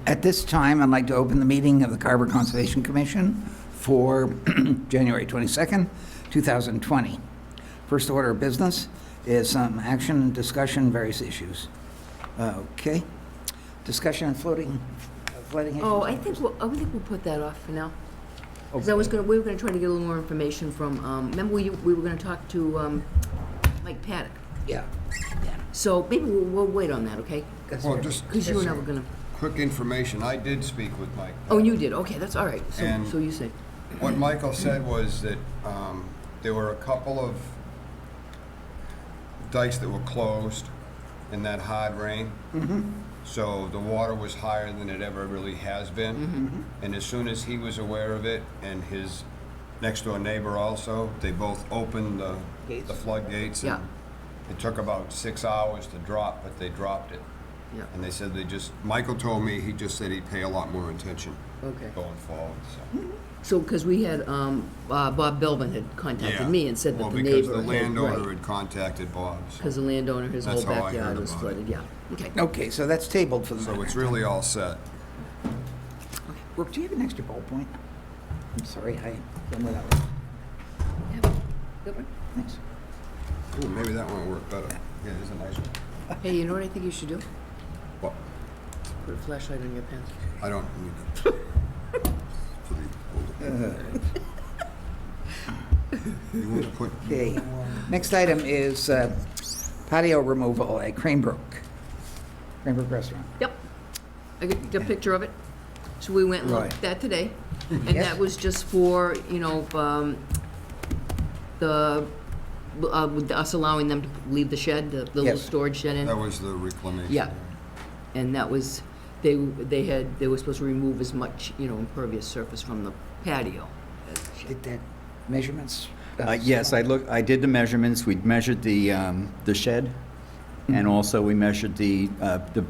At this time, I'd like to open the meeting of the Carver Conservation Commission for January 22nd, 2020. First order of business is some action, discussion, various issues. Okay. Discussion on flooding issues. Oh, I think we'll put that off for now. Because we were gonna try to get a little more information from, remember we were gonna talk to Mike Paddock. Yeah. So maybe we'll wait on that, okay? Well, just Because you and I were gonna, quick information, I did speak with Mike. oh, you did, okay, that's all right. And- So you say, What Michael said was that there were a couple of dikes that were closed in that hard rain. So the water was higher than it ever really has been. And as soon as he was aware of it, and his next door neighbor also, they both opened the floodgates. Yeah. And it took about 6 hours to drop, but they dropped it. yeah, And they said Michael told me, he just said he'd pay a lot more attention okay. going forward, so. So, because we had, Bob Belvin had contacted Yeah. me and said that Well, the because neighbor the had, landowner right, had contacted Bob, so. because the landowner, his whole That's how I backyard heard was about flooded, yeah, okay. Okay, so that's tabled for the So moment. it's really all set. Brooke, do you have an extra ballpoint? I'm sorry, I done without one. Yeah. Good one. Thanks. Ooh, maybe that one will work better. Yeah, it is a nice one. Hey, you know what I think you should do? What? Put a flashlight on your pen. I don't need it. For the older people. You want to put? Okay. Next item is patio removal at Cranebrook Restaurant. Yep. I got a picture of it. So we went and looked at that today. And Yes. that was just for, with us allowing them to leave the shed, the little Yes. storage shed in. That was the reclamation. Yeah. And that was, they were supposed to remove as much, impervious surface from the patio. Did that measurements? Yes, I did the measurements. We measured the shed, and also we measured the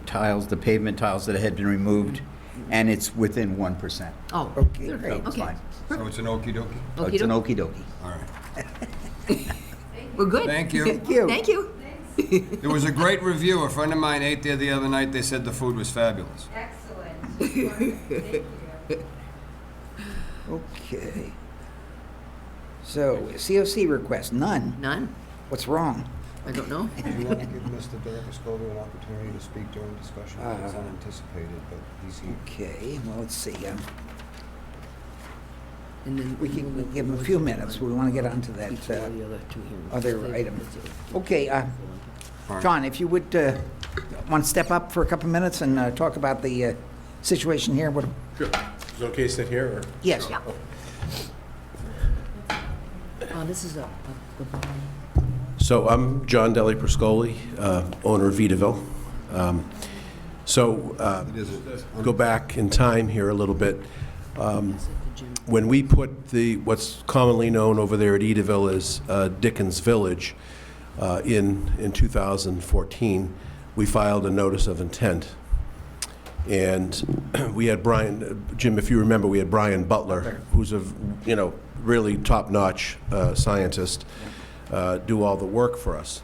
tiles, the pavement tiles that had been removed, and it's within 1%. Oh, Okay, good. great. It's Okay. fine. So it's an okey-dokey? So it's an Okey-doke. okey-dokey. All right. We're good. Thank you. Thank you. Thank you. It was a great review. A friend of mine ate there the other night. They said the food was fabulous. Excellent. Thank you. Okay. So, COC request, none. None? What's wrong? I don't know. Do you want to give Mr. Derricascolo an opportunity to speak during discussion? It's unanticipated, but he's here. Okay, well, let's see. And then We can give him a few minutes. We want to get onto that Before the other two hearings. other item. Okay, All right. John, if you would want to step up for a couple minutes and talk about the situation here. Sure. Is it okay to sit here, or? Yes. Yeah. This is a So I'm John Deli Perscoli, owner of Vitaville. Go back in time here a little bit. When we put what's commonly known over there at Edaville as Dickens Village in 2014, we filed a notice of intent. And we had Jim, if you remember, we had Brian Butler, who's a really top-notch scientist, do all the work for us.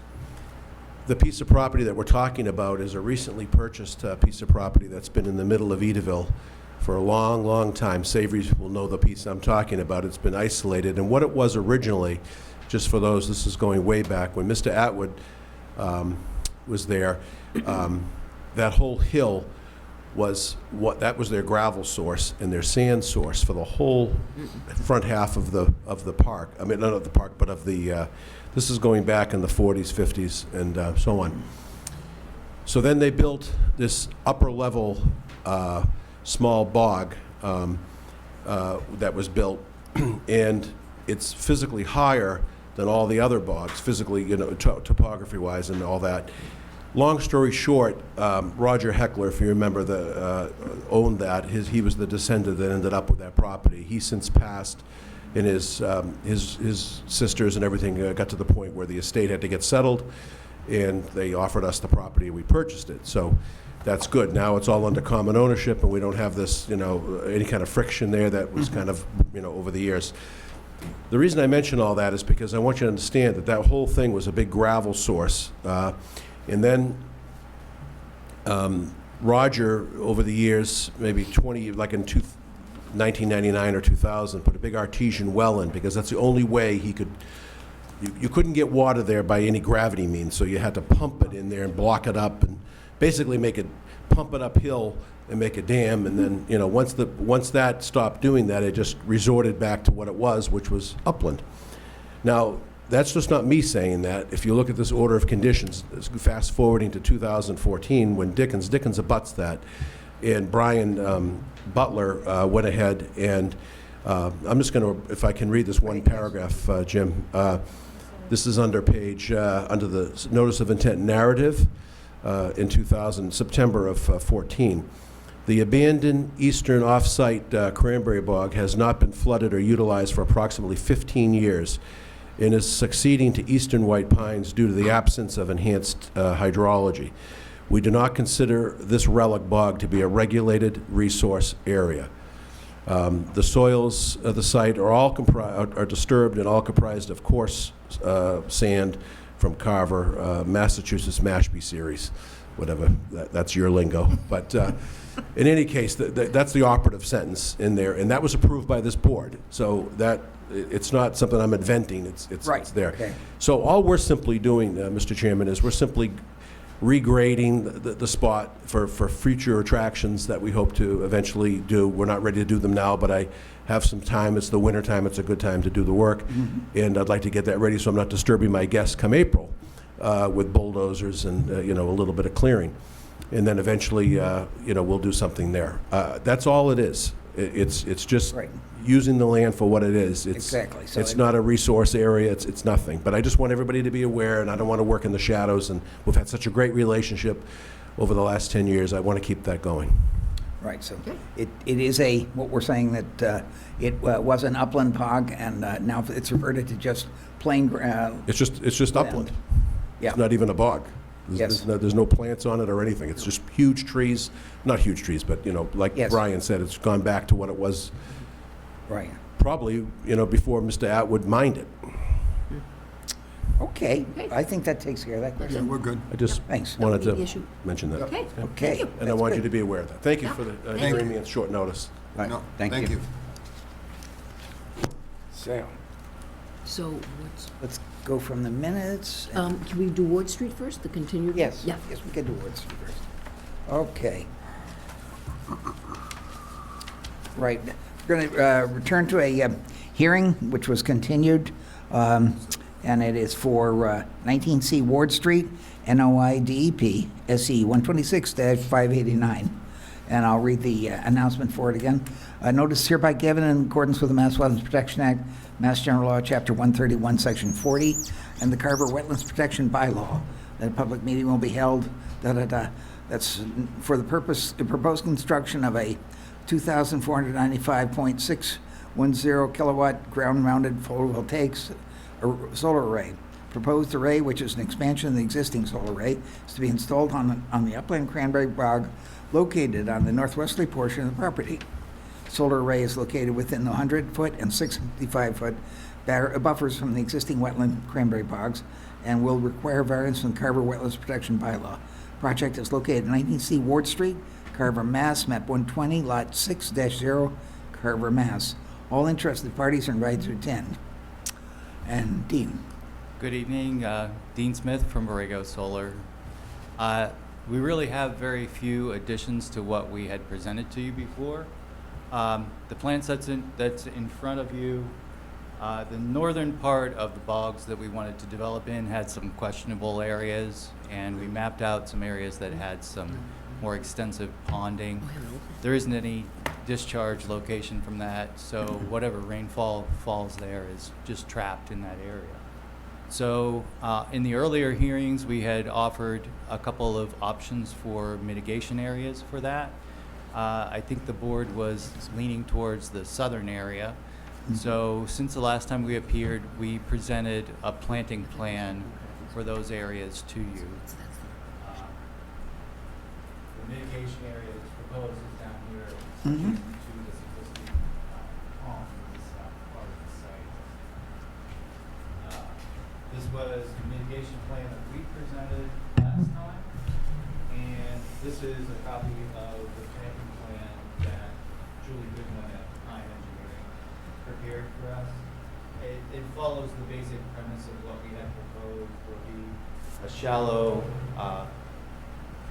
The piece of property that we're talking about is a recently purchased piece of property that's been in the middle of Edaville for a long, long time. Savories will know the piece I'm talking about. It's been isolated. And what it was originally, just for those, this is going way back, when Mr. Atwood was there, that whole hill was that was their gravel source and their sand source for the whole front half of the park. I mean, not of the park, but of the. This is going back in the 40s, 50s, and so on. So then they built this upper level small bog that was built, and it's physically higher than all the other bogs, physically, topography-wise and all that. Long story short, Roger Heckler, if you remember, owned that. He was the descendant that ended up with that property. He since passed, and his sisters and everything got to the point where the estate had to get settled, and they offered us the property, and we purchased it. So that's good. Now it's all under common ownership, and we don't have this, any kind of friction there that was kind of, over the years. The reason I mention all that is because I want you to understand that that whole thing was a big gravel source. And then Roger, over the years, maybe 20, like in 1999 or 2000, put a big artesian well in, because that's the only way he could, you couldn't get water there by any gravity means, so you had to pump it in there and block it up and basically pump it uphill and make a dam, and then, you know, once that stopped doing that, it just resorted back to what it was, which was upland. Now, that's just not me saying that. If you look at this order of conditions, fast forwarding to 2014, when Dickens abuts that, and Brian Butler went ahead and, I'm just going to, if I can read this one paragraph, Jim. This is under under the Notice of Intent narrative in September of 14. The abandoned eastern off-site cranberry bog has not been flooded or utilized for approximately 15 years and is succeeding to eastern white pines due to the absence of enhanced hydrology. We do not consider this relic bog to be a regulated resource area. The soils of the site are disturbed and all comprised of coarse sand from Carver, Massachusetts Mashpee series, whatever, that's your lingo. But in any case, that's the operative sentence in there, and that was approved by this board. So that, it's not something I'm inventing, it's there. Okay. So all we're simply doing, Mr. Chairman, is we're simply regrading the spot for future attractions that we hope to eventually do. We're not ready to do them now, but I have some time. It's the winter time. It's a good time to do the work. And I'd like to get that ready so I'm not disturbing my guests come April with bulldozers and, you know, a little bit of clearing. And then eventually, you know, we'll do something there. That's all it is. It's just Right. using the land for what it is. Exactly. So It's not a resource area, it's nothing. But I just want everybody to be aware, and I don't want to work in the shadows, and we've had such a great relationship over the last 10 years. I want to keep that going. Right, so it is what we're saying that it was an upland bog, and now it's reverted to just plain, It's just upland. yeah. It's not even a bog. Yes. There's no plants on it or anything. It's just huge trees, not huge trees, but, you know, like Yes. Brian said, it's gone back to what it was Right. probably, you know, before Mr. Atwood mined it. Okay, Okay. I think that takes care of that question. We're good. I just Thanks. wanted That would be the to issue. mention that. Okay. Okay. And I that's want you good. to be aware of that. Thank you for Thank hearing me at short notice. Right. No, Thank you. So, So what's, let's go from the minutes. can we do Ward Street first, the continued? Yes, Yeah. yes, we can do words first. Okay. Right, we're going to return to a hearing which was continued, and it is for 19C Ward Street, NOI DEP, SE 126-589. And I'll read the announcement for it again. Notice hereby given in accordance with the Mass Wetlands Protection Act, Mass General Law, Chapter 131, Section 40, and the Carver Wetlands Protection Bylaw, that a public meeting will be held, that's for the proposed construction of a 2,495.610 kilowatt ground-mounted photovoltaic solar array. Proposed array, which is an expansion of the existing solar array, is to be installed on the upland cranberry bog located on the northwesterly portion of the property. Solar array is located within the 100-foot and 65-foot buffers from the existing wetland cranberry bogs and will require variance from the Carver Wetlands Protection Bylaw. Project is located at 19C Ward Street, Carver, Mass., map 120, lot 6-0, Carver, Mass. All interested parties are invited to attend. And Dean. Good evening, Dean Smith from Borrego Solar. We really have very few additions to what we had presented to you before. The plan that's in front of you, the northern part of the bogs that we wanted to develop in had some questionable areas, and we mapped out some areas that had some more extensive ponding. There isn't any discharge location from that, so whatever rainfall falls there is just trapped in that area. So in the earlier hearings, we had offered a couple of options for mitigation areas for that. I think the board was leaning towards the southern area. So since the last time we appeared, we presented a planting plan for those areas to you. The mitigation area that's proposed is down here to this existing pond in this part of the site. This was the mitigation plan that we presented last time, and this is a copy follows the basic premise of what we had proposed, will be a shallow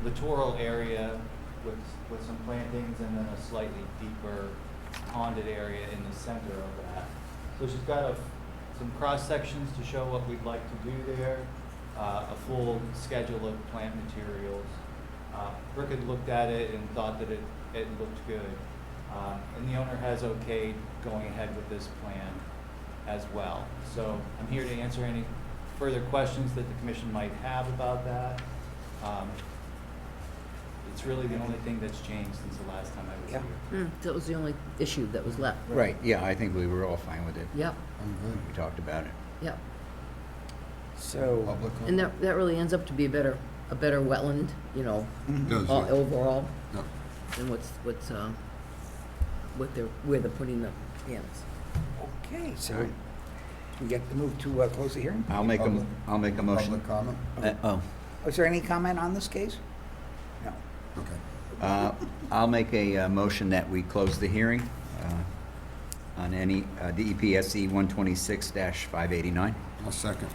littoral area with some plantings and then a slightly deeper ponded area in the center of that. So she's got some cross sections to show what we'd like to do there, a full schedule of plant materials. Brooke had looked at it and thought that it looked good. And the owner has okayed going ahead with this plan as well. So I'm here to answer any further questions that the commission might have about that. It's really the only thing that's changed since the last time I was Yeah. here. That was the only issue that was left. Right, yeah, I think we were all fine with it. Yep, We talked about it. yep. So, Public And comment? that really ends up to be a better wetland, you know, Does, yeah. overall, Yeah. than where they're putting the panels. okay, so we get to move to close the hearing? I'll make Public- a motion. Public comment? Oh, Was there any comment on this case? No. Okay. I'll make a motion that we close the hearing on any DEPSE 126-589. I'll second.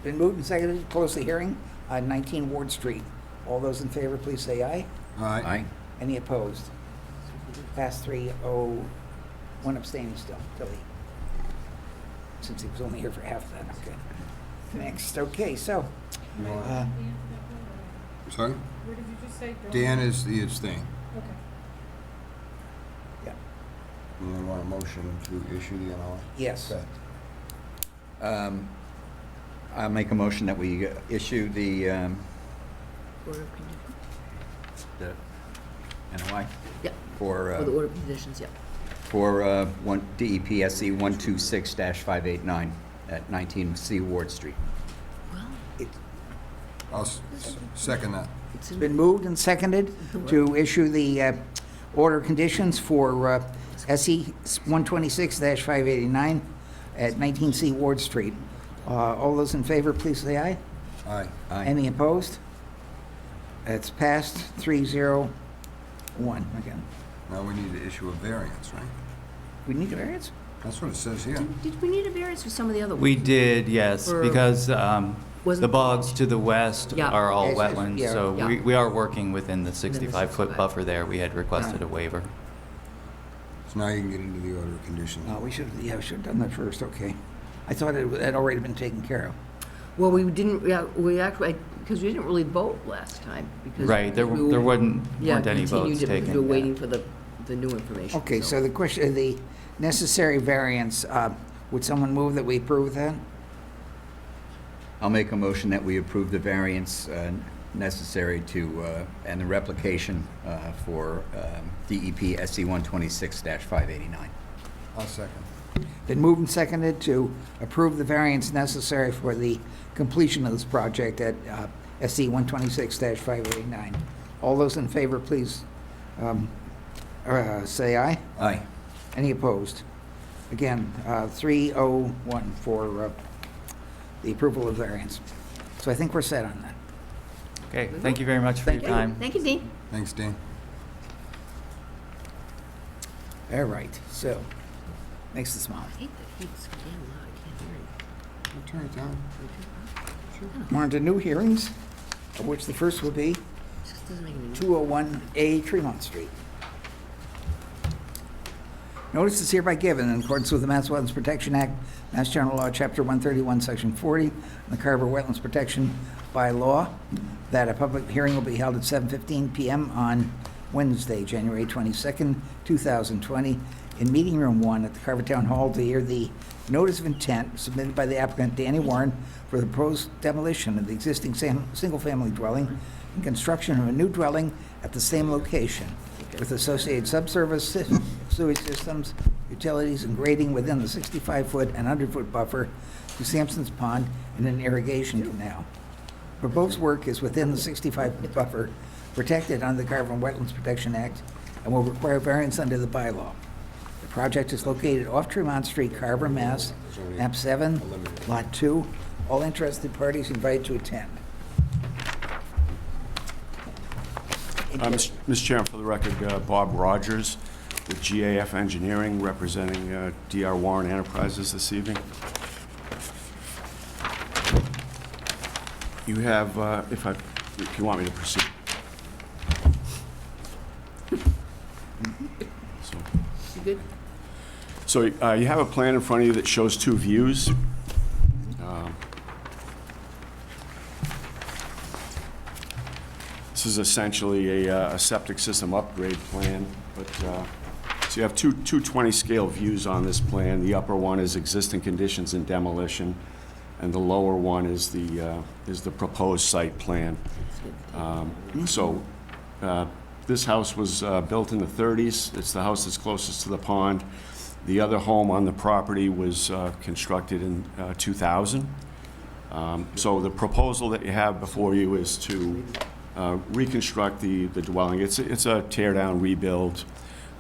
Been moved and seconded to close the hearing on 19 Ward Street. All those in favor, please say aye. Aye. Any opposed? Pass 3-0, one abstaining still, Tilly. Since he was only here for half that, okay. Next, okay, so, You want- uh, Sorry? Where did you just say? Dan is the abstain. Okay. yeah, You want a motion to issue the NOI? yes. Okay. I'll make a motion that we issue the Order of conditions? NOI Yep, for for the order of conditions, yep. DEPSE 126-589 at 19C Ward Street. Well, I'll second that. it's It's been moved and seconded to issue the order of conditions for SE 126-589 at 19C Ward Street. All those in favor, please say aye. Aye. Aye. Any opposed? It's passed 3-0-1 again. Now we need to issue a variance, right? We need a variance? That's what it says here. Did we need a variance for some of the other ones? We did, yes, For- because Wasn't- the bogs to the west Yeah. are all Yes, yes, wetlands, yeah. so Yeah. we are working within the 65-foot 65. buffer there. We had requested a waiver. So now you can get into the order of conditions. We should have done that first, okay. I thought it had already been taken care of. Well, we didn't, we actually, because we didn't really vote last time. Because Right, there we- weren't yeah, any continued votes to- taken. We were waiting for the new information. Okay, so the question, the necessary variance, would someone move that we approve that? I'll make a motion that we approve the variance necessary to, and the replication for DEP SC 126-589. I'll second. Been moved and seconded to approve the variance necessary for the completion of this project at SC 126-589. All those in favor, please say aye. Aye. Any opposed? Again, 3-0-1 for the approval of variance. So I think we're set on that. Okay, thank you very much for your Thank you. time. Thank you, Dean. Thanks, Dan. All right, so, makes the smile. I hate the heat, so damn loud, I can't hear I'll turn it down. We're on to new hearings, of which the first will be it. Just doesn't make any 201A Tremont Street. Notice is hereby given in accordance with the Mass Wetlands Protection Act, Mass General Law, Chapter 131, Section 40, and the Carver Wetlands Protection by Law, that a public hearing will be held at 7:15 PM on Wednesday, January 22nd, 2020, in Meeting Room 1 at the Carver Town Hall to hear the notice of intent submitted by the applicant Danny Warren for the proposed demolition of the existing single-family dwelling and construction of a new dwelling at the same location with associated subsurface sewage systems, utilities, and grading within the 65-foot and 100-foot buffer to Sampson's Pond and an irrigation canal. Proposed work is within the 65-foot buffer protected under the Carver Wetlands Protection Act and will require variance under the bylaw. The project is located off Tremont Street, Carver, Mass., map 7, lot 2. All interested parties invited to attend. Mr. Chairman, for the record, Bob Rogers with GAF Engineering, representing DR Warren Enterprises this evening. You have, if you want me to proceed. So- You good? So you have a plan in front of you that shows two views. This is essentially a septic system upgrade plan, but, so you have two 20-scale views on this plan. The upper one is existing conditions and demolition, and the lower one is the proposed site plan. So this house was built in the 30s. It's the house that's closest to the pond. The other home on the property was constructed in 2000. So the proposal that you have before you is to reconstruct the dwelling. It's a tear-down rebuild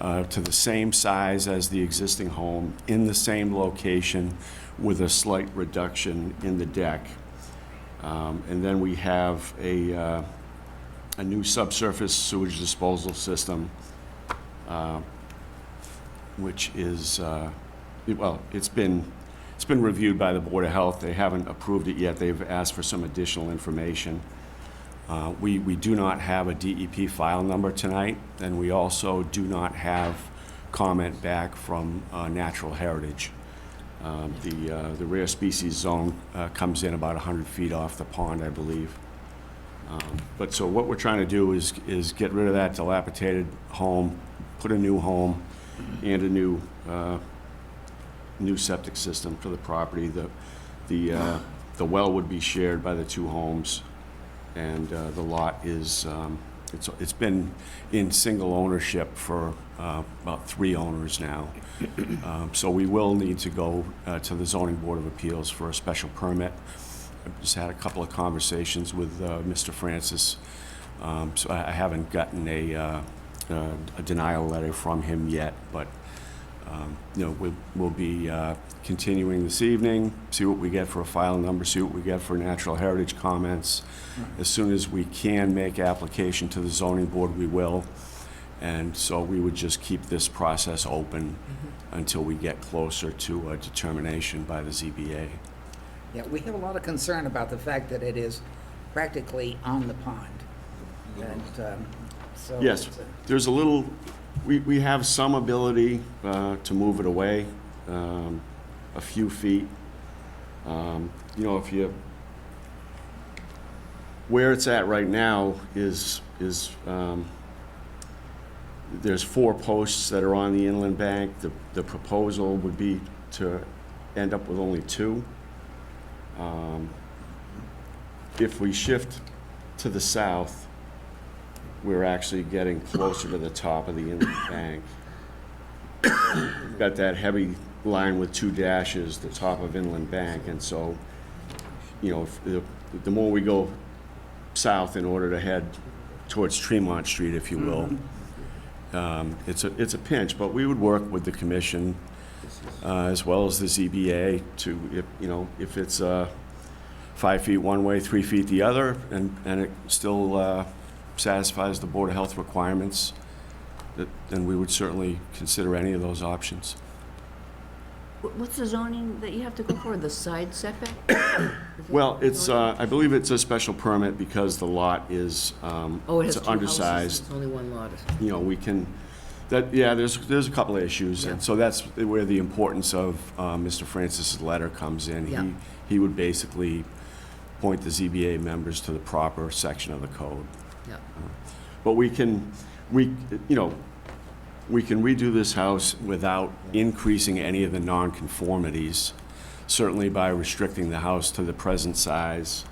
to the same size as the existing home, in the same location, with a slight reduction in the deck. And then we have a new subsurface sewage disposal system, which is, well, it's been reviewed by the Board of Health. They haven't approved it yet. They've asked for some additional information. We do not have a DEP file number tonight, and we also do not have comment back from Natural Heritage. The rare species zone comes in about 100 feet off the pond, I believe. But so what we're trying to do is get rid of that dilapidated home, put a new home and a new septic system for the property. The well would be shared by the two homes, and the lot is it's been in single ownership for about 3 owners now. So we will need to go to the Zoning Board of Appeals for a special permit. I've just had a couple of conversations with Mr. Francis, so I haven't gotten a denial letter from him yet, but you know, we'll be continuing this evening, see what we get for a file number, see what we get for Natural Heritage comments. As soon as we can make application to the zoning board, we will. And so we would just keep this process open until we get closer to a determination by the ZBA. Yeah, we have a lot of concern about the fact that it is practically on the pond. And so Yes, it's there's a little, we have some ability to move it away a few feet. You know, where it's at right now is there's 4 posts that are on the inland bank. The proposal would be to end up with only 2. If we shift to the south, we're actually getting closer to the top of the inland bank. We've got that heavy line with 2 dashes, the top of inland bank, and so, you know, the more we go south in order to head towards Tremont Street, if you will, it's a pinch, but we would work with the commission as well as the ZBA to, if it's 5 feet one way, 3 feet the other, and it still satisfies the Board of Health requirements, then we would certainly consider any of those options. What's the zoning that you have to go for, the side setback? Is that Well, the it's, zoning? I believe it's a special permit because the lot is, Oh, it has it's 2 houses, undersized. it's only 1 lot. You know, we can, there's a couple of issues, and so that's where the importance of Mr. Francis's letter comes in. Yeah. He would basically point the ZBA members to the proper section of the code. Yeah. But we can redo this house without increasing any of the nonconformities, certainly by restricting the house to the present size.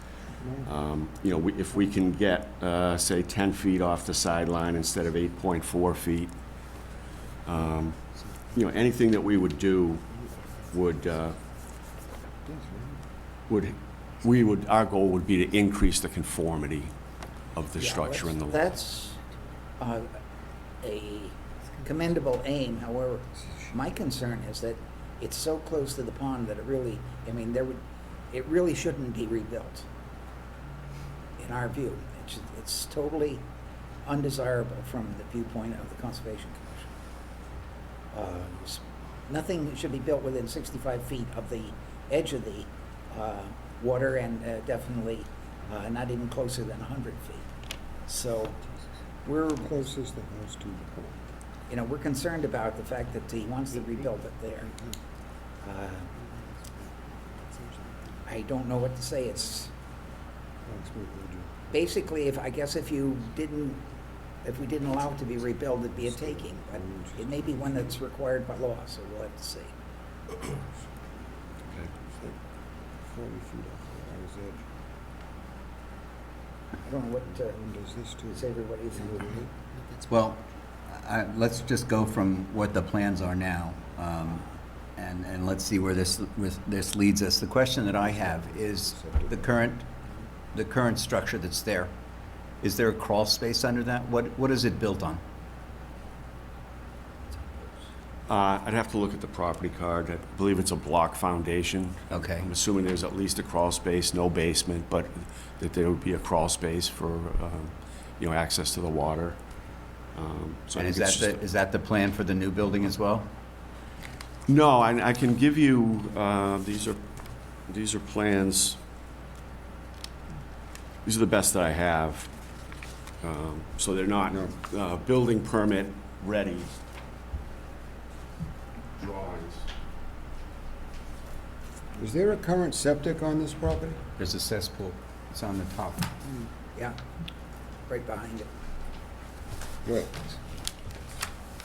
If we can get, say, 10 feet off the sideline instead of 8.4 feet, anything that we would do our goal would be to increase the conformity of the structure in the lot. That's a commendable aim. However, my concern is that it's so close to the pond that it really shouldn't be rebuilt, in our view. It's totally undesirable from the viewpoint of the Conservation Commission. Nothing should be built within 65 feet of the edge of the water, and definitely not even closer than 100 feet. So we're, Closest the house to the pool. you know, we're concerned about the fact that he wants to rebuild it there. I don't know what to say. It's basically, if, I guess if we didn't allow it to be rebuilt, it'd be a taking, but it may be one that's required by law, so we'll have to see. 40 feet off the water's edge. I don't know what And does this too. does everybody think. Well, let's just go from what the plans are now, and let's see where this leads us. The question that I have is the current structure that's there. Is there a crawl space under that? What is it built on? I'd have to look at the property card. I believe it's a block foundation. Okay. I'm assuming there's at least a crawl space, no basement, but that there would be a crawl space for, access to the water. So I And think it's just is that the plan for the new building as well? No, I can give you, these are plans. These are the best that I have. So they're not building permit ready drawings. Is there a current septic on this property? There's a cesspool. It's on the top. Yeah, right behind it. Right.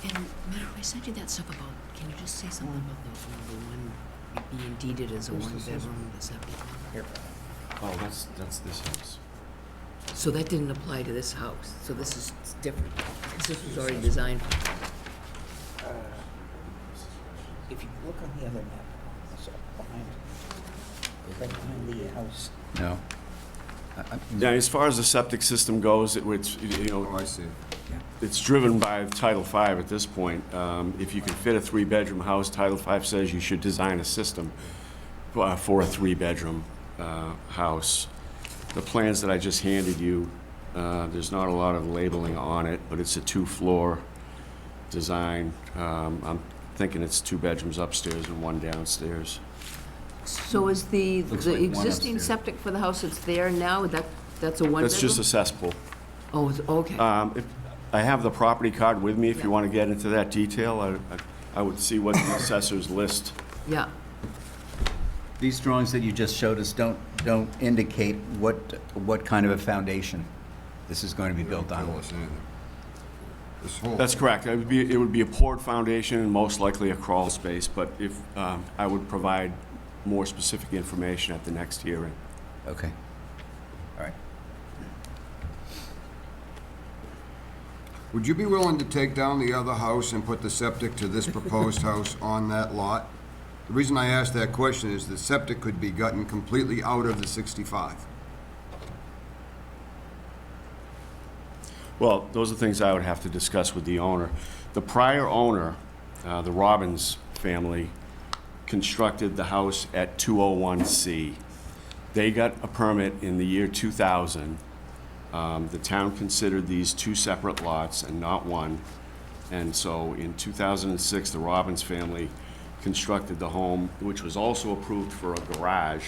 And Matt, I sent you that stuff about, can you just say something about the one being deeded as a one-bedroom, the septic? Here. Oh, that's this house. So that didn't apply to this house, so this is different, because this was already designed. If you look on the other map, it's behind, right behind the house. No. Yeah, as far as the septic system goes, it's, Oh, I see. it's driven by Title V at this point. If you can fit a three-bedroom house, Title V says you should design a system for a three-bedroom house. The plans that I just handed you, there's not a lot of labeling on it, but it's a two-floor design. I'm thinking it's 2 bedrooms upstairs and 1 downstairs. So is the Looks like one existing upstairs. septic for the house that's there now, that's a one-bedroom? That's just a cesspool. Oh, okay. I have the property card with me if you want to get into that detail. I would see what the assessor's list. Yeah. These drawings that you just showed us don't indicate what kind of a foundation this is going to be built Tell on. us anything. This whole. That's correct. It would be a poured foundation and most likely a crawl space, but if, I would provide more specific information at the next hearing. Okay. All right. Would you be willing to take down the other house and put the septic to this proposed house on that lot? The reason I ask that question is the septic could be gotten completely out of the 65. Well, those are things I would have to discuss with the owner. The prior owner, the Robbins family, constructed the house at 201C. They got a permit in the year 2000. The town considered these 2 separate lots and not one. And so in 2006, the Robbins family constructed the home, which was also approved for a garage,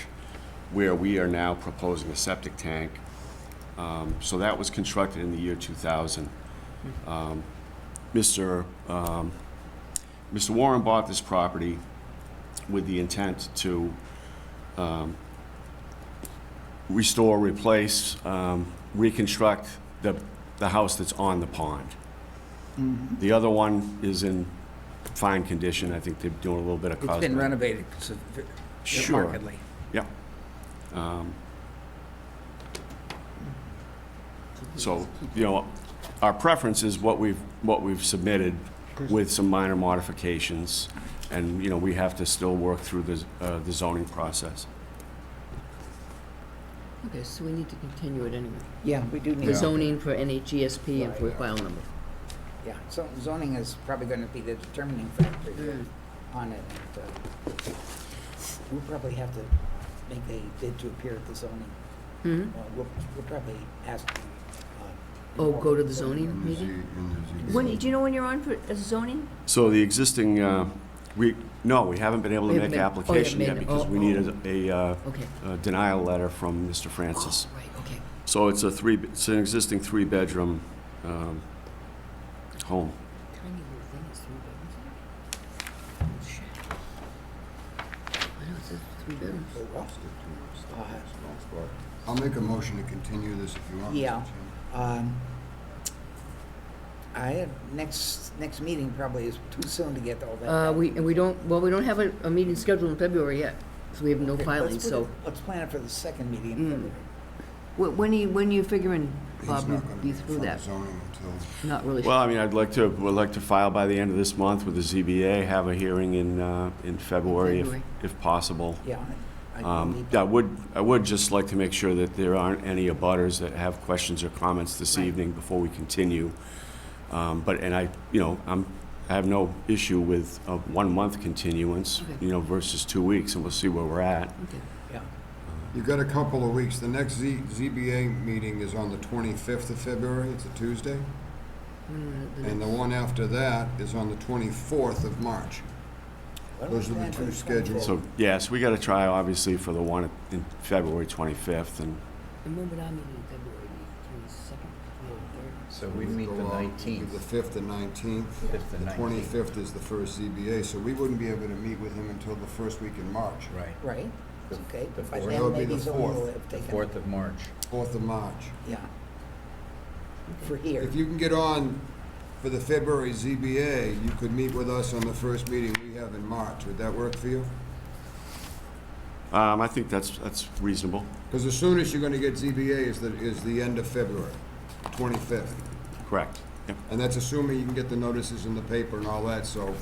where we are now proposing a septic tank. So that was constructed in the year 2000. Mr. Warren bought this property with the intent to restore, replace, reconstruct the house that's on the pond. The other one is in fine condition. I think they're doing a little bit of It's cosmetic. been renovated Sure. markedly. Yeah. So, our preference is what we've submitted with some minor modifications, and, we have to still work through the zoning process. Okay, so we need to continue it anyway. Yeah, we do need. The zoning for NHGSP and for file number. Yeah, so zoning is probably going to be the determining factor here on it. We'll probably have to make a bid to appear at the zoning. Mhm. We'll probably ask. Oh, go to the zoning meeting? When, do you know when you're on for zoning? So the existing, we haven't been able to We make haven't made- application oh, you yet haven't made- because we oh, need Okay. a denial letter from Mr. Francis. Oh, right, okay. So it's it's an existing three-bedroom home. Tiny little thing is 3 bedrooms. Oh, shit. I know, it says 3 bedrooms. I'll make a motion to continue this if you want. Mr. Yeah. Chairman. I have, next meeting probably is too soon to get all that done. We don't have a meeting scheduled in February yet, so we have no Okay, filings, let's put so. it- Let's plan it for the second meeting in February. When are you figuring, He's Bob, not you'd gonna be be through from that? zoning until, Not really Well, sure. I mean, would like to file by the end of this month with the ZBA, have a hearing in February February. if possible. Yeah. I believe Yeah, I would just like to make sure that there aren't any abutters that have questions or comments this Right. evening before we continue. I have no issue with a 1-month continuance, Okay. versus 2 weeks, and we'll see where we're at. Okay. Yeah. you've got a couple of weeks. The next ZBA meeting is on the 25th of February. It's a Tuesday. And the one after that is on the 24th of March. Why don't we Those are the plan for two 24th? schedules. So, yes, we got to try, obviously, for the one in February 25th, and And when would our meeting in February be? 22nd, 3rd? So we meet the Go out, 19th. The 5th and 19th. 5th and The 25th is the first ZBA, so we wouldn't be able to meet with him until the first week in March. Right. Right, The- okay. the By fourth. then, That would be maybe the zoning will 4th. have The taken- 4th of March. 4th of March. Yeah. For here. If you can get on for the February ZBA, you could meet with us on the first meeting we have in March. Would that work for you? I think that's reasonable. Because the soonest you're gonna get ZBA is the end of February, 25th. Correct. Yep. And that's assuming you can get the notices in the paper and all that, so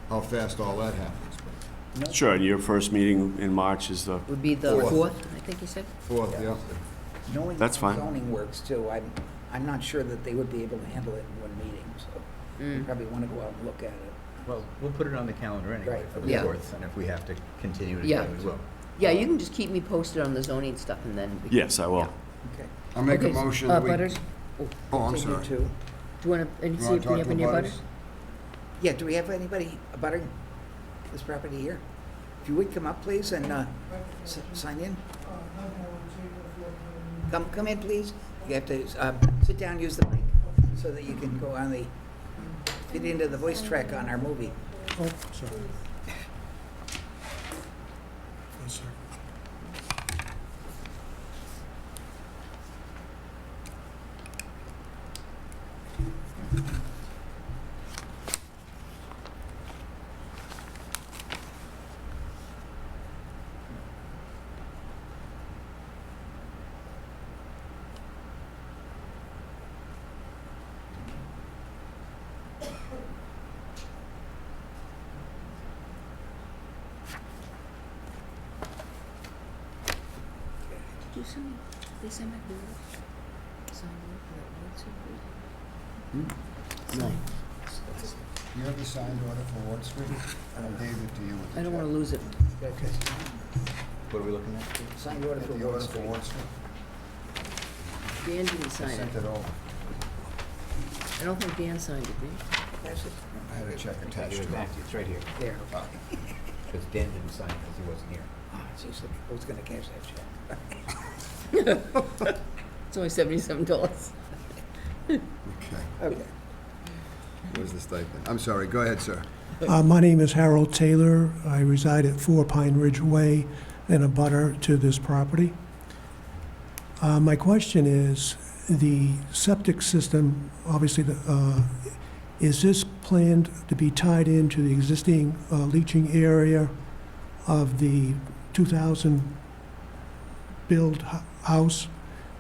how fast all that happens. Sure, and your first meeting in March is the, Would be the 4th. 4th, I think you said? 4th, yeah. Knowing That's how fine. zoning works too, I'm not sure that they would be able to handle it in one meeting, so you probably want to go out and look at it. Well, we'll put it on the calendar anyway Right. for the Yeah. 4th, and if we have to continue it Yeah. again, we will. Yeah, you can just keep me posted on the zoning stuff and then. we can- yes, I will. Okay. I'll make a Okay, motion that we... Butters, Oh, I'm Continue sorry. to- do you want to, You see wanna if we talk have to any abutters? butters? Yeah, do we have anybody abutting this property here? If you would come up, please, and sign in. Come in, please. You have to sit down, use the mic, so that you can go on the, get into the voice track on our movie. Oh, sorry. Yes, sir. Did you send me, they sent back the notice? Sign the notice, please? No. Sign. You have the signed order for Ward Street? I gave it to you with the I don't want to check. lose it. Okay. What are we looking at? Sign the order Get for the Ward order for Street. Ward Street? Dan didn't I sign it. sent it over. I don't think Dan signed it, did he? That's it. I had a check attached It's to it. It's right here, There. because Dan didn't sign it because he wasn't here. Oh, geez, I was gonna cash that check. It's only $77. Okay. Okay. Where's the stipend? I'm sorry, go ahead, sir. My name is Harold Taylor. I reside at 4 Pine Ridge Way and a butter to this property. My question is, the septic system, obviously, is this planned to be tied into the existing leaching area of the 2000 build house,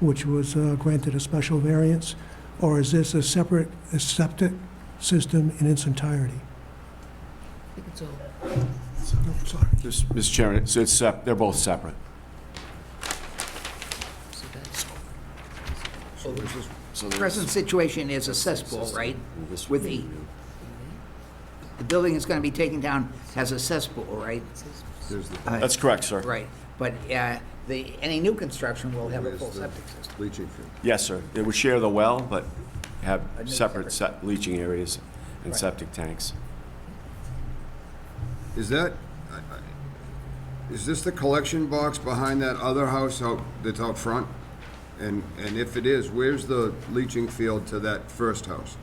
which was granted a special variance? Or is this a separate septic system in its entirety? I think it's all. Sorry. Mr. Chairman, so they're both separate. So that's, So there's this, So there's- Present situation is a cesspool, right? This With would be the- new. The building is gonna be taken down has a cesspool, right? there's the That's correct, sir. Right, but any new construction will have a Where's full the- septic system. leaching field. Yes, sir. It would share the well, but have A new separate leaching areas and Right. septic tanks. Is that, is this the collection box behind that other house that's out front? And if it is, where's the leaching field to that first house?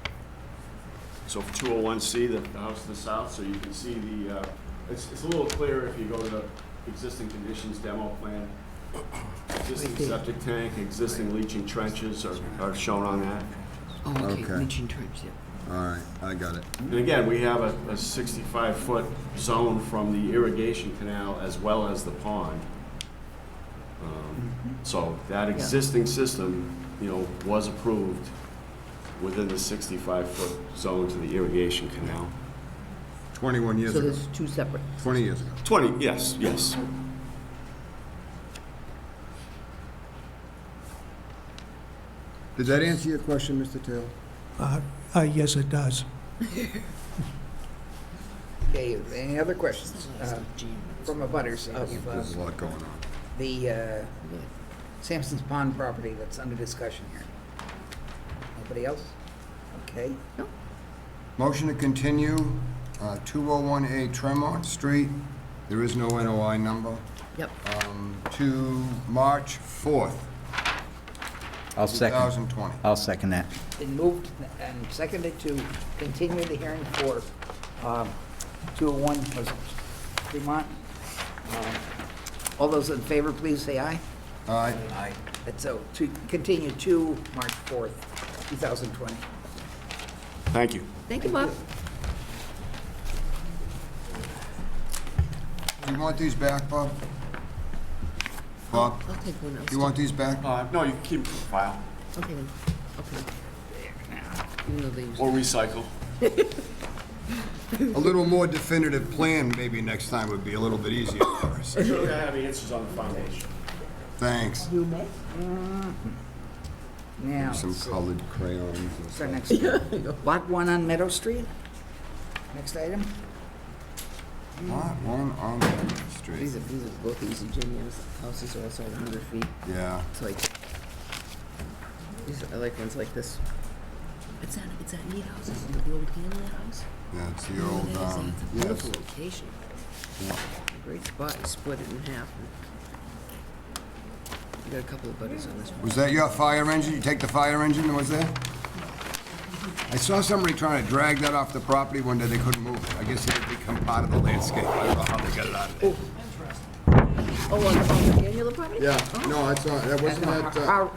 So for 201C, the house to the south, so you can see the, it's a little clearer if you go to the existing conditions demo plan. Existing septic tank, existing leaching trenches are shown on that. Oh, okay, Okay. leaching trench, yeah. All right, I got it. And again, we have a 65-foot zone from the irrigation canal as well as the pond. So that existing system, was approved within the 65-foot zone to the irrigation canal. 21 years So ago. there's two separate. 20 years ago. 20, yes. Did that answer your question, Mr. Taylor? Yes, it does. Okay, any other questions from abutters of There's a lot going on. the Sampson's Pond property that's under discussion here? Nobody else? Okay. Motion to continue 201A Tremont Street, there is no NOI number, Yep. to March 4th, I'll second. 2020. I'll second that. Been moved and seconded to continue the hearing for 201, was it Fremont? All those in favor, please say aye. All right, Aye. That's so, to continue to March 4th, 2020. Thank you. Thank you, Bob. do you want these back, Bob? Bob, I'll take one else. do you want these back? No, you can keep them for file I'll take them. Even though they use. or recycle. A little more definitive plan maybe next time would be a little bit easier for us. I'm sure I have answers on the foundation. Thanks. You may. Now, Some colored crayons. and what's our stuff. next, Lot 1 on Meadow Street? Next item? Lot 1 on Main Street. These are both easy, Jimmy. Houses are also 100 feet. Yeah, It's like, I like ones like this. It's that neat house, isn't it? The old Hamlet house. yeah, it's the You know old, what that is? It's a yes. beautiful location. Yeah. Great spot. You split it in half. You got a couple of buddies on this one. Was that your fire engine? You take the fire engine that was there? I saw somebody trying to drag that off the property one day, they couldn't move it. I guess it had become part of the landscape. I don't know how they got it out of there. Oh, on the annular property? Yeah, Oh. no, I saw, that wasn't that, Our,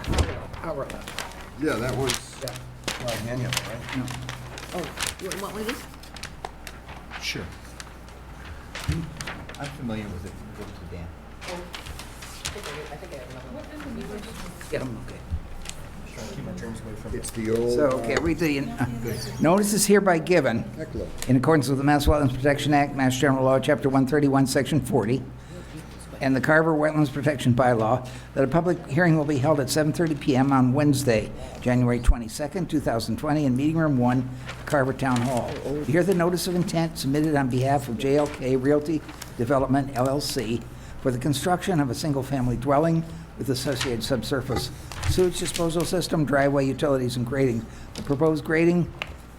yeah, that was, yeah. Oh, you want one of these? Sure. I'm familiar with it. Go to Dan. I think I have another one. Get them, okay. it's the old. So, okay, read the, notice is hereby given Heckler. in accordance with the Mass Wetlands Protection Act, Mass General Law, Chapter 131, Section 40, and the Carver Wetlands Protection Bylaw, that a public hearing will be held at 7:30 PM on Wednesday, January 22nd, 2020, in Meeting Room 1, Carver Town Hall. To hear the notice of intent submitted on behalf of JLK Realty Development, LLC, for the construction of a single-family dwelling with associated subsurface sewage disposal system, driveway, utilities, and grading. The proposed grading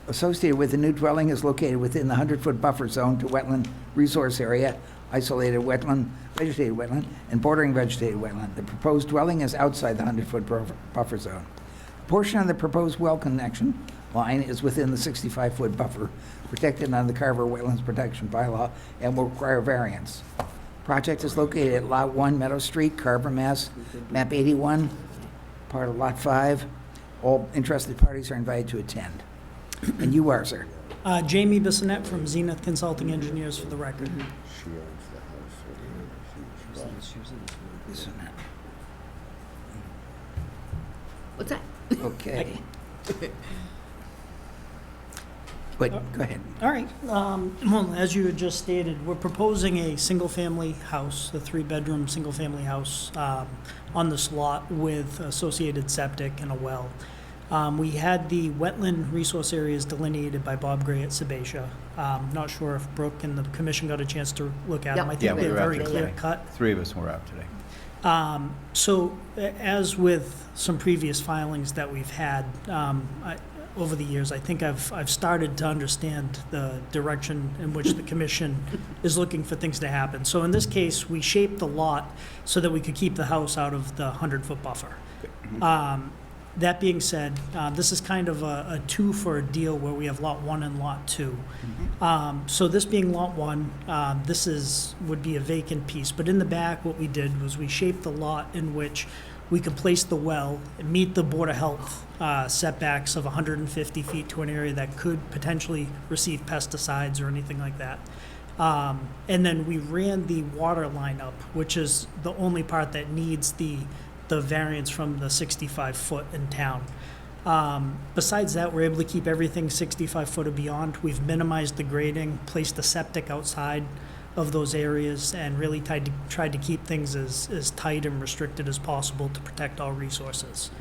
associated with the new dwelling is located within the 100-foot buffer zone to wetland resource area, isolated wetland, vegetated wetland, and bordering vegetated wetland. The proposed dwelling is outside the 100-foot buffer zone. A portion of the proposed well connection line is within the 65-foot buffer protected under the Carver Wetlands Protection Bylaw and will require variance. Project is located at Lot 1, Meadow Street, Carver, Mass., map 81, part of Lot 5. All interested parties are invited to attend. And you are, sir? Jamie Bissonette from Zenith Consulting Engineers, for the record. She owns the house. This one. What's that? Okay. But, go ahead. All right. Well, as you had just stated, we're proposing a single-family house, a three-bedroom, single-family house on this lot with associated septic and a well. We had the wetland resource areas delineated by Bob Gray at Sebacia. Not sure if Brooke and the commission got a chance to look at them. I Yep. think Yeah, we they're were out very there clear today. cut. 3 of us were out today. So, as with some previous filings that we've had over the years, I think I've started to understand the direction in which the commission is looking for things to happen. So in this case, we shaped the lot so that we could keep the house out of the 100-foot buffer. That being said, this is kind of a two for a deal where we have Lot 1 and Lot 2. So this being Lot 1, would be a vacant piece, but in the back, what we did was we shaped the lot in which we could place the well and meet the Board of Health setbacks of 150 feet to an area that could potentially receive pesticides or anything like that. And then we ran the water line up, which is the only part that needs the variance from the 65-foot in town. Besides that, we're able to keep everything 65 foot or beyond. We've minimized the grading, placed the septic outside of those areas, and really tried to keep things as tight and restricted as possible to protect all resources.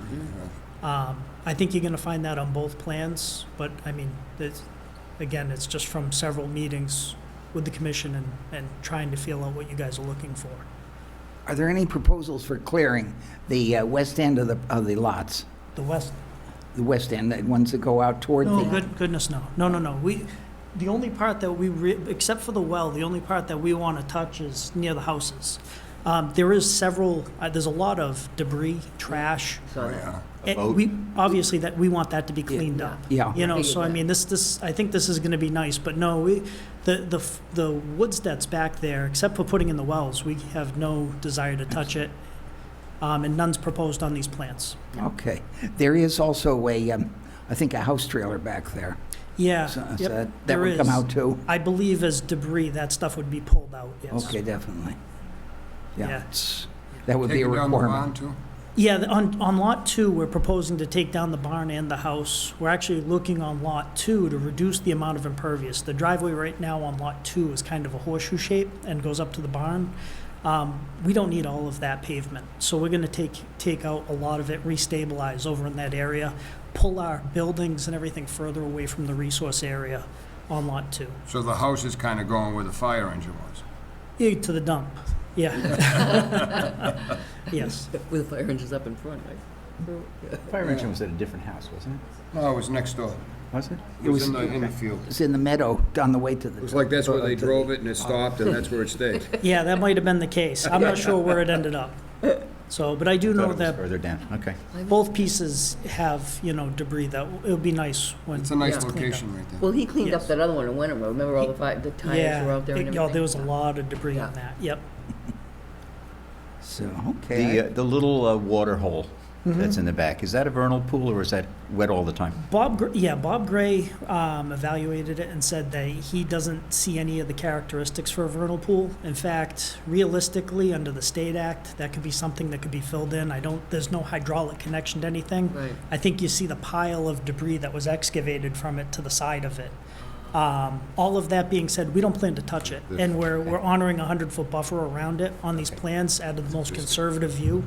I think you're going to find that on both plans, but I mean, it's just from several meetings with the commission and trying to feel out what you guys are looking for. Are there any proposals for clearing the west end of the lots? The west. The west end, the ones that go out toward No, the... goodness, no. No. The only part that except for the well, the only part that we want to touch is near the houses. There's a lot of debris, trash. So that- We want that to be cleaned up. Yeah. You know, Figured so I that. mean, I think this is going to be nice, but no, the woods that's back there, except for putting in the wells, we have no desire to touch it, and none's proposed on these plans. Okay. There is also I think a house trailer back there. Yeah, So yep, that there would come is. out too? I believe as debris, that stuff would be pulled out, yes. Okay, definitely. Yeah. Yeah, that would be a Taking down the requirement. barn, too? Yeah, on Lot 2, we're proposing to take down the barn and the house. We're actually looking on Lot 2 to reduce the amount of impervious. The driveway right now on Lot 2 is kind of a horseshoe shape and goes up to the barn. We don't need all of that pavement, so we're going to take out a lot of it, restabilize over in that area, pull our buildings and everything further away from the resource area on Lot 2. So the house is kind of going where the fire engine was? Yeah, to the dump, yeah. Yes. With the fire engines up in front, right? Fire engine was at a different house, wasn't it? No, it was next door. Was it? It was in the field. It's in the meadow on the way to the... It was like that's where they drove it and it stopped and that's where it stayed. Yeah, that might have been the case. I'm not sure where it ended up. So, but I do Thought know it was that further down, okay. both pieces have, debris that, it'll be nice when. It's a nice it's cleaned up. location right there. Well, he cleaned up Yes. that other one in Winter Road. Remember all the tires were out there and everything? Yeah, there was a lot of debris on Yeah. that, yep. So, okay. The little water hole that's in the back, is that a vernal pool or is that wet all the time? Bob Gray evaluated it and said that he doesn't see any of the characteristics for a vernal pool. In fact, realistically, under the State Act, that could be something that could be filled in. There's no hydraulic connection to anything. Right. I think you see the pile of debris that was excavated from it to the side of it. All of that being said, we don't plan to touch it, and we're honoring a 100-foot buffer around it on these plans out of the most conservative view.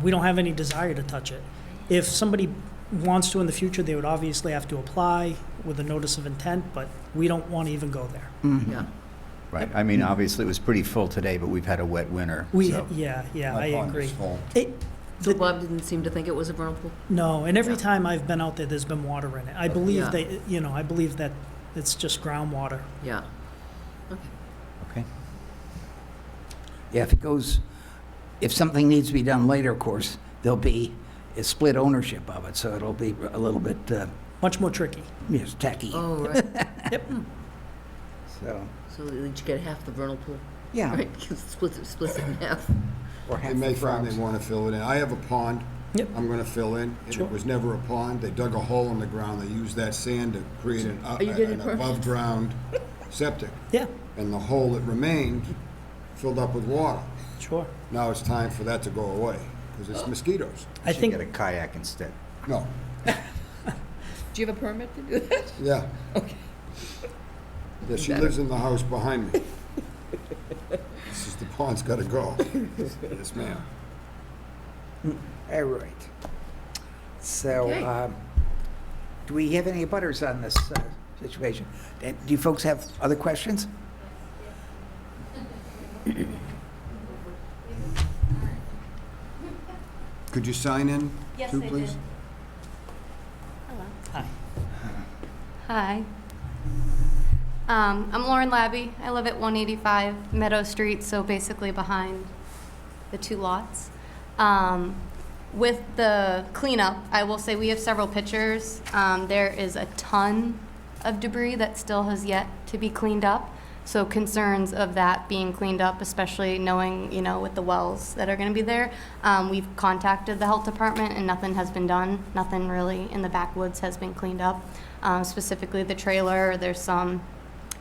We don't have any desire to touch it. If somebody wants to in the future, they would obviously have to apply with a notice of intent, but we don't want to even go there. Yeah. Right, I mean, obviously it was pretty full today, but we've had a wet winter. so- Yeah, I My pond agree. is full. So Bob didn't seem to think it was a vernal pool? No, and every time I've been out there, there's been water in it. I believe Yeah. I believe that it's just groundwater. Yeah. Okay. Yeah, if something needs to be done later, of course, there'll be a split ownership of it, so it'll be a little bit, Much more tricky. yes, tacky. Oh, right. So, So you get half the vernal pool? yeah. Right, splits it in half. Or They half may the find they frogs. want to fill it in. I have a pond. Yep. I'm going to fill in. And Sure. it was never a pond. They dug a hole in the ground. They used that sand to create an you getting it perfect? above-ground septic. Yeah, And the hole that remained filled up with water. sure. Now it's time for that to go away because it's mosquitoes. I Should think, get a kayak instead. No, Do you have a permit to do that? yeah. Yeah, she lives in the house behind me. This is, the pond's got to go. Yes, ma'am. All right. So, Okay. do we have any butters on this situation? Do you folks have other questions? Could you sign in, Yes, too, I please? did. Hello. hi. Hi. I'm Lauren Labby. I live at 185 Meadow Street, so basically behind the two lots. with the cleanup, I will say we have several pictures. There is a ton of debris that still has yet to be cleaned up. So concerns of that being cleaned up, especially knowing, you know, with the wells that are going to be there. We've contacted the health department and nothing has been done. Nothing really in the backwoods has been cleaned up. Specifically the trailer, there's some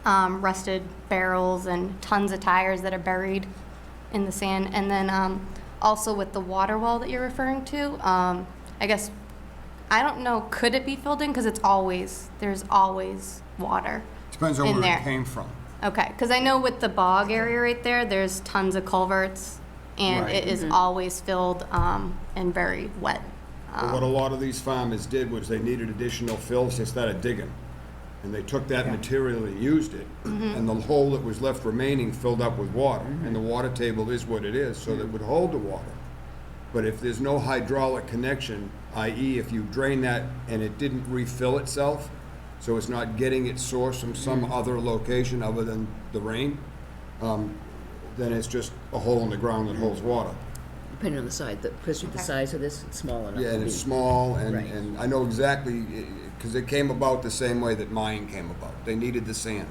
rusted barrels and tons of tires that are buried in the sand. And then also with the water well that you're referring to, I guess, I don't know, could it be filled in? Because there's always water Depends on in where there. it came from. Okay, because I know with the bog area right there, there's tons of culverts, and Right. it is always filled and very wet. But what a lot of these farmers did was they needed additional fills, they started digging. And they took that material and used it, and the hole that was left remaining filled up with water. And the water table is what it is, so that it would hold the water. But if there's no hydraulic connection, i.e. if you drain that and it didn't refill itself, so it's not getting its source from some other location other than the rain, then it's just a hole in the ground that holds water. Depending on the size, because the size of this, it's small enough. Yeah, to and be- it's small, Right. and I know exactly, because it came about the same way that mine came about. They needed the sand,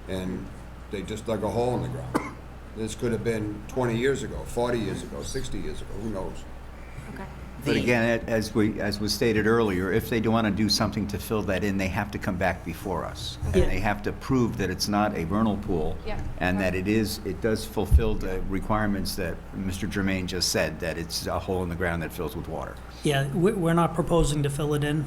and they just dug a hole in the ground. This could have been 20 years ago, 40 years ago, 60 years ago, who knows? Okay. But again, as was stated earlier, if they do want to do something to fill that in, they have to come back before us. And Yeah. they have to prove that it's not a vernal pool. Yeah. And that it does fulfill the requirements that Mr. Germain just said, that it's a hole in the ground that fills with water. Yeah, we're not proposing to fill it in.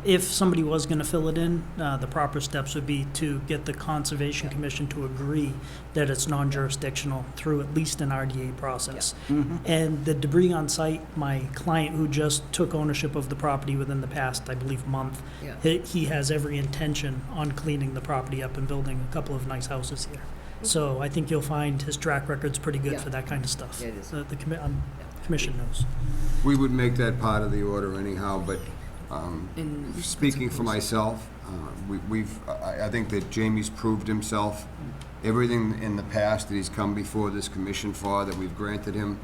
If somebody was going to fill it in, the proper steps would be to get the Conservation Commission to agree that it's non-jurisdictional through at least an RDA process. And the debris on site, my client who just took ownership of the property within the past, I believe, month, Yeah. he has every intention on cleaning the property up and building a couple of nice houses here. So I think you'll find his track record's pretty good Yeah. for that kind of stuff. Yeah, it is. The commission knows. We would make that part of the order anyhow, but And speaking for myself, I think that Jamie's proved himself. Everything in the past that he's come before this commission for, that we've granted him,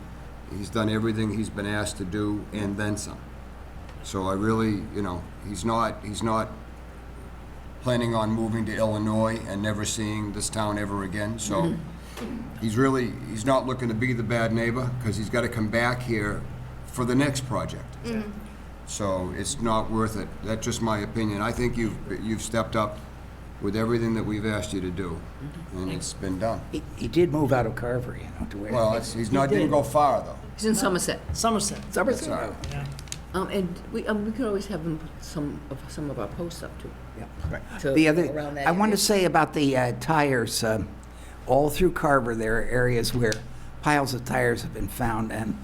he's done everything he's been asked to do and then some. So I really, he's not planning on moving to Illinois and never seeing this town ever again, so he's not looking to be the bad neighbor, because he's got to come back here for the next project. So it's not worth it. That's just my opinion. I think you've stepped up with everything that we've asked you to do, and it's been done. He did move out of Carver, to where. Well, didn't go far, though. he's in Somerset. Somerset. Somerset. Sorry. Yeah. And we could always have them put some of our posts up too. Yeah. to The other, around that I want to area. say about the tires, all through Carver, there are areas where piles of tires have been found, and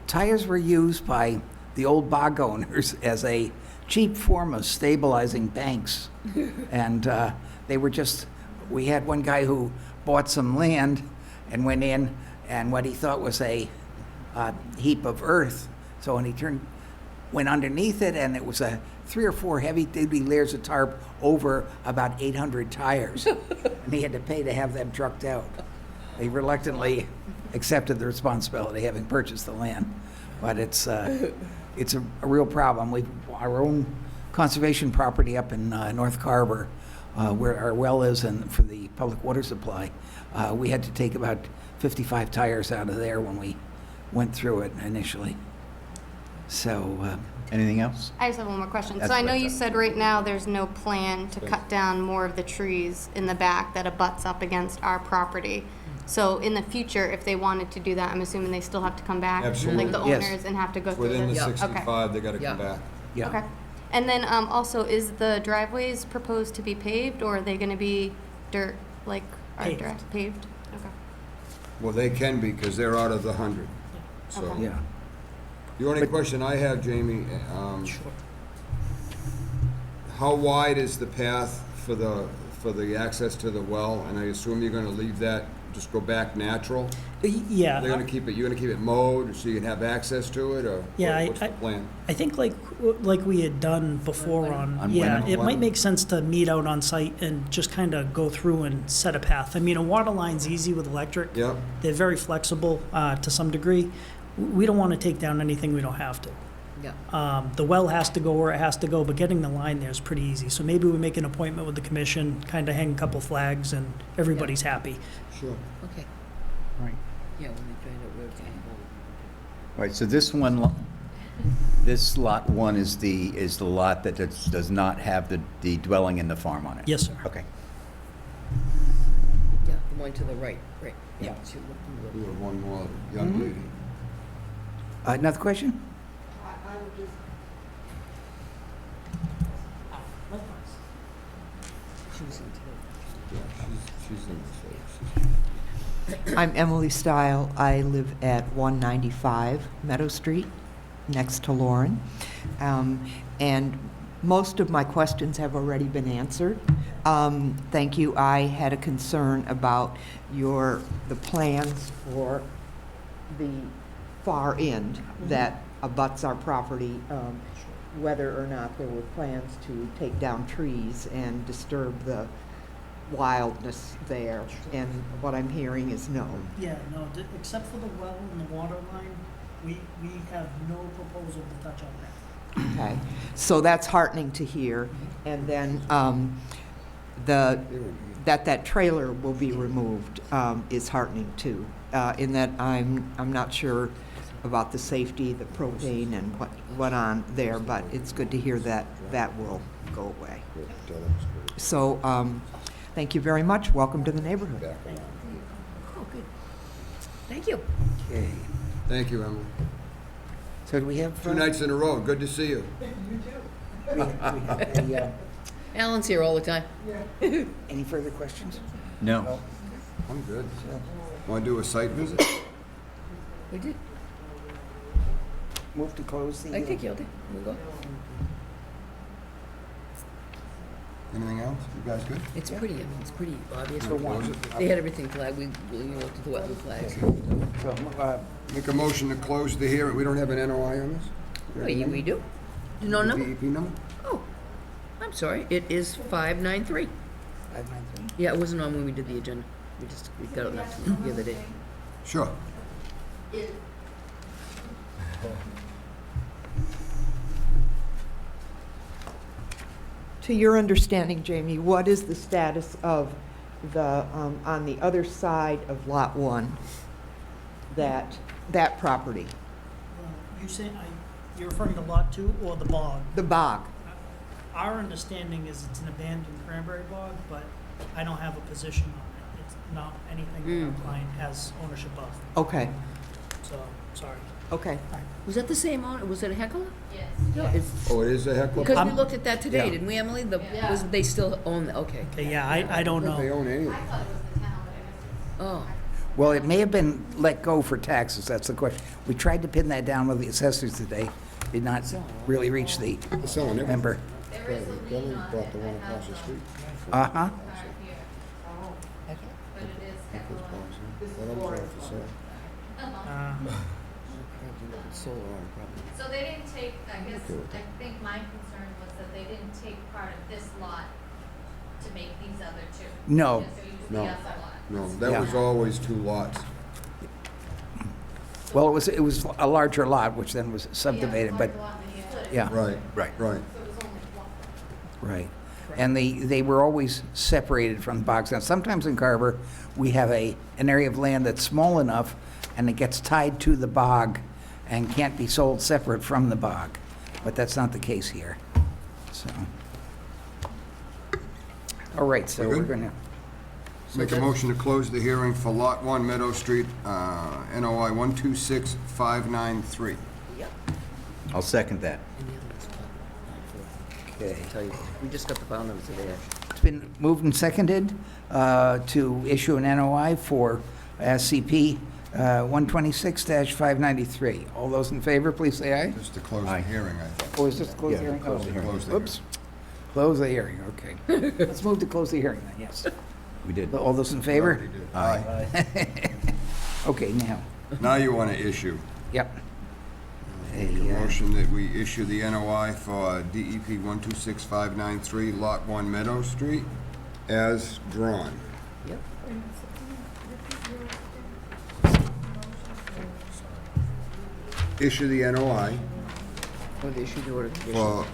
tires were used by the old bog owners as a cheap form of stabilizing banks. And we had one guy who bought some land and went in, and what he thought was a heap of earth. So when he went underneath it, and it was 3 or 4 heavy-duty layers of tarp over about 800 tires. And he had to pay to have them trucked out. He reluctantly accepted the responsibility, having purchased the land. But it's a real problem. Our own conservation property up in North Carver, where our well is and for the public water supply, we had to take about 55 tires out of there when we went through it initially. So, Anything else? I just have one more question. That's So I know what I you thought. said right now there's no plan to cut down more of the trees in the back that abuts up against our property. So in the future, if they wanted to do that, I'm assuming they still have to come back? Absolutely. Like the Yes. owners and have to go through Within the this? Yeah. 65, they got to come Yeah. back. yeah. Okay. And then also, is the driveways proposed to be paved, or are they going to be dirt, like our Paved. paved? Okay. Well, they can be, because they're out of the 100. So, Okay. Yeah. the only question I have, Jamie, how wide is the path for the access to the well? And I assume you're gonna leave that, just go back natural? Yeah. You're gonna keep it mowed, so you can have access to it, or Yeah, what's the plan? I think like we had done before On yeah, Wenham. it might make sense to meet out on site and just kind of go through and set a path. I mean, a water line's easy with electric. Yep. They're very flexible to some degree. we don't want to take down anything we don't have to. Yeah. The well has to go where it has to go, but getting the line there is pretty easy. So maybe we make an appointment with the commission, kind of hang a couple flags, and everybody's happy. Sure. Okay. Right. Yeah, when they find out where it's going. All right, so this lot one is the lot that does not have the dwelling and the farm on it? Yes, sir. Okay. Yeah, the one to the right, right. Yeah. So look, We have one more young lady. Another question? she was in too. Yeah, she's in the I'm Emily Stile. I live at 195 Meadow Street, next to Lauren. And most of my questions have already been answered. Thank you. I had a concern about the plans for the far end that abuts our property, whether or not there were plans to take down trees and disturb the wildness there. And what I'm hearing is no. Yeah, no, except for the well and the water line, we have no proposal to touch on that. Okay, so that's heartening to hear. And then that trailer will be removed is heartening too. In that I'm not sure about the safety, the propane and what on there, but it's good to hear that that will go away. So thank you very much. Welcome to the neighborhood. Oh, good. Thank you. Okay. Thank you, Emily. So do we have? 2 nights in a row, good to see you. Alan's here all the time. Any further questions? No. I'm good. Want to do a site visit? We did. Move to close the. I think you'll do. We'll go. Anything else? You guys good? It's pretty, I mean, it's pretty obvious. Close it? They had everything flagged. We looked at the wetland flags. So, Make a motion to close the hearing. We don't have an NOI on this? We do? No number? DEP number? Oh, I'm sorry. It is 593. 593. Yeah, it wasn't on when we did the agenda. We got it the other day. Sure. To your understanding, Jamie, what is the status of the, on the other side of Lot 1, that property? You say, you're referring to Lot 2 or the bog? The bog? Our understanding is it's an abandoned cranberry bog, but I don't have a position on it. It's not anything that our client has ownership of, Okay, so, sorry. okay. Was that the same owner? Was it a heckler? Yes. No, it's, Oh, it is a heckler? because we looked at that today, Yeah. didn't we, Emily? Yeah. They still own, okay. Okay, yeah, I don't They know. own anything. I thought it was the town, but I guess it's. Oh, Well, it may have been let go for taxes, that's the question. We tried to pin that down with the assessors today, did not really reach the They're selling everything. member. There is a Billy lien on bought it the one that across the has street. Uh-huh. right here. But it is Heckler's Echo. Palms, yeah. That one's off for sale. solar on property. So they didn't take, I guess, Okay with that. I think my concern was that they didn't take part of this lot to make these other two. No. Just use No. the other lot. No, that Yeah. was always 2 lots. Well, it was a larger lot, which then was subdivided, but, yeah, Right. Right. Right. right. And they were always separated from the bogs. Now, sometimes in Carver, we have an area of land that's small enough, and it gets tied to the bog and can't be sold separate from the bog. But that's not the case here, so. All right, so We we're good? gonna, Make a motion to close the hearing for Lot 1 Meadow Street, NOI 126593. Yep. I'll second that. And the other one's fine. okay. Tell you, we just got the file numbers today, actually. It's been moved and seconded to issue an NOI for SCP 126-593. All those in favor, please say aye. Just to close the Aye. hearing, I think. Oh, is this close the Yeah, hearing? close the hearing. Oops. Close the hearing, okay. Let's move to close the hearing then, yes. We did. All those in favor? Already did. Aye. Okay, now, Now you want to issue. yep. Make a motion that we issue the NOI for DEP 126593, Lot 1 Meadow Street, as drawn. Yep. issue the NOI Or they issue the order of conditions. for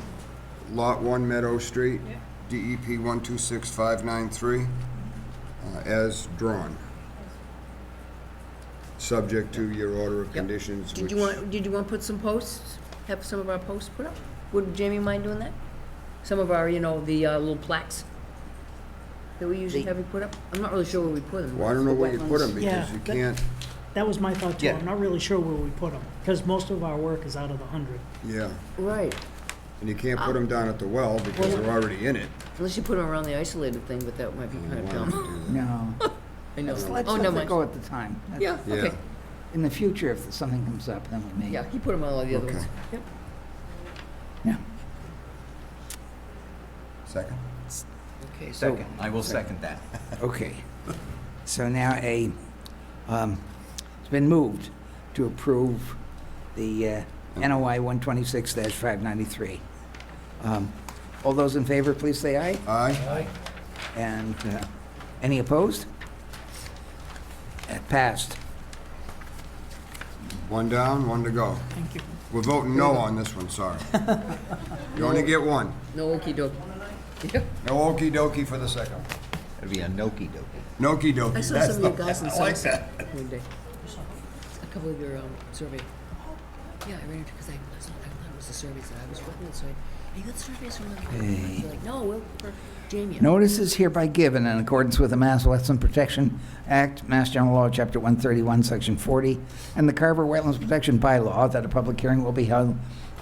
Lot 1 Meadow Street, DEP 126593, as drawn. Subject to your order of Yep. conditions, Did which... you want to put some posts, have some of our posts put up? Would Jamie mind doing that? Some of our, the little plaques that we usually have we put up? I'm not really sure where we put them. Well, I don't know where you put them, Yeah, because you that- can't, That was my thought too. Yeah. I'm not really sure where we put them, because most of our work is out of the 100. yeah. Right, And you can't put them down at the well, because they're already in it. unless you put them around the isolated thing, but that might be kind of Why would dumb. you do that? No. I know. Let's Oh, let never it mind. go at the time. Yeah, Yeah. okay. In the future, if something comes up, then we may. Yeah, he put them on all the other Okay. ones. Yep. Yeah. Second? Okay, so, Second, I will second that. Okay. So now it's been moved to approve the NOI 126-593. All those in favor, please say aye. Aye? And any opposed? It passed. One down, one to go. Thank you. We're voting no on this one, sorry. You only get one. no okey doke. No okey dokey for the second. It'll be a noki dokie. Noki dokey. I saw that's some of your the- guys in I like Sunset one day. A couple of your survey. Yeah, I ran into, because I thought it was the surveys that I was working with, so hey, you got surveys from the... Okay. They're like, no, we're for Jamie. Notice is hereby given in accordance with the Mass Wetland Protection Act, Mass General Law, Chapter 131, Section 40, and the Carver Wetlands Protection Bylaw that a public hearing will be held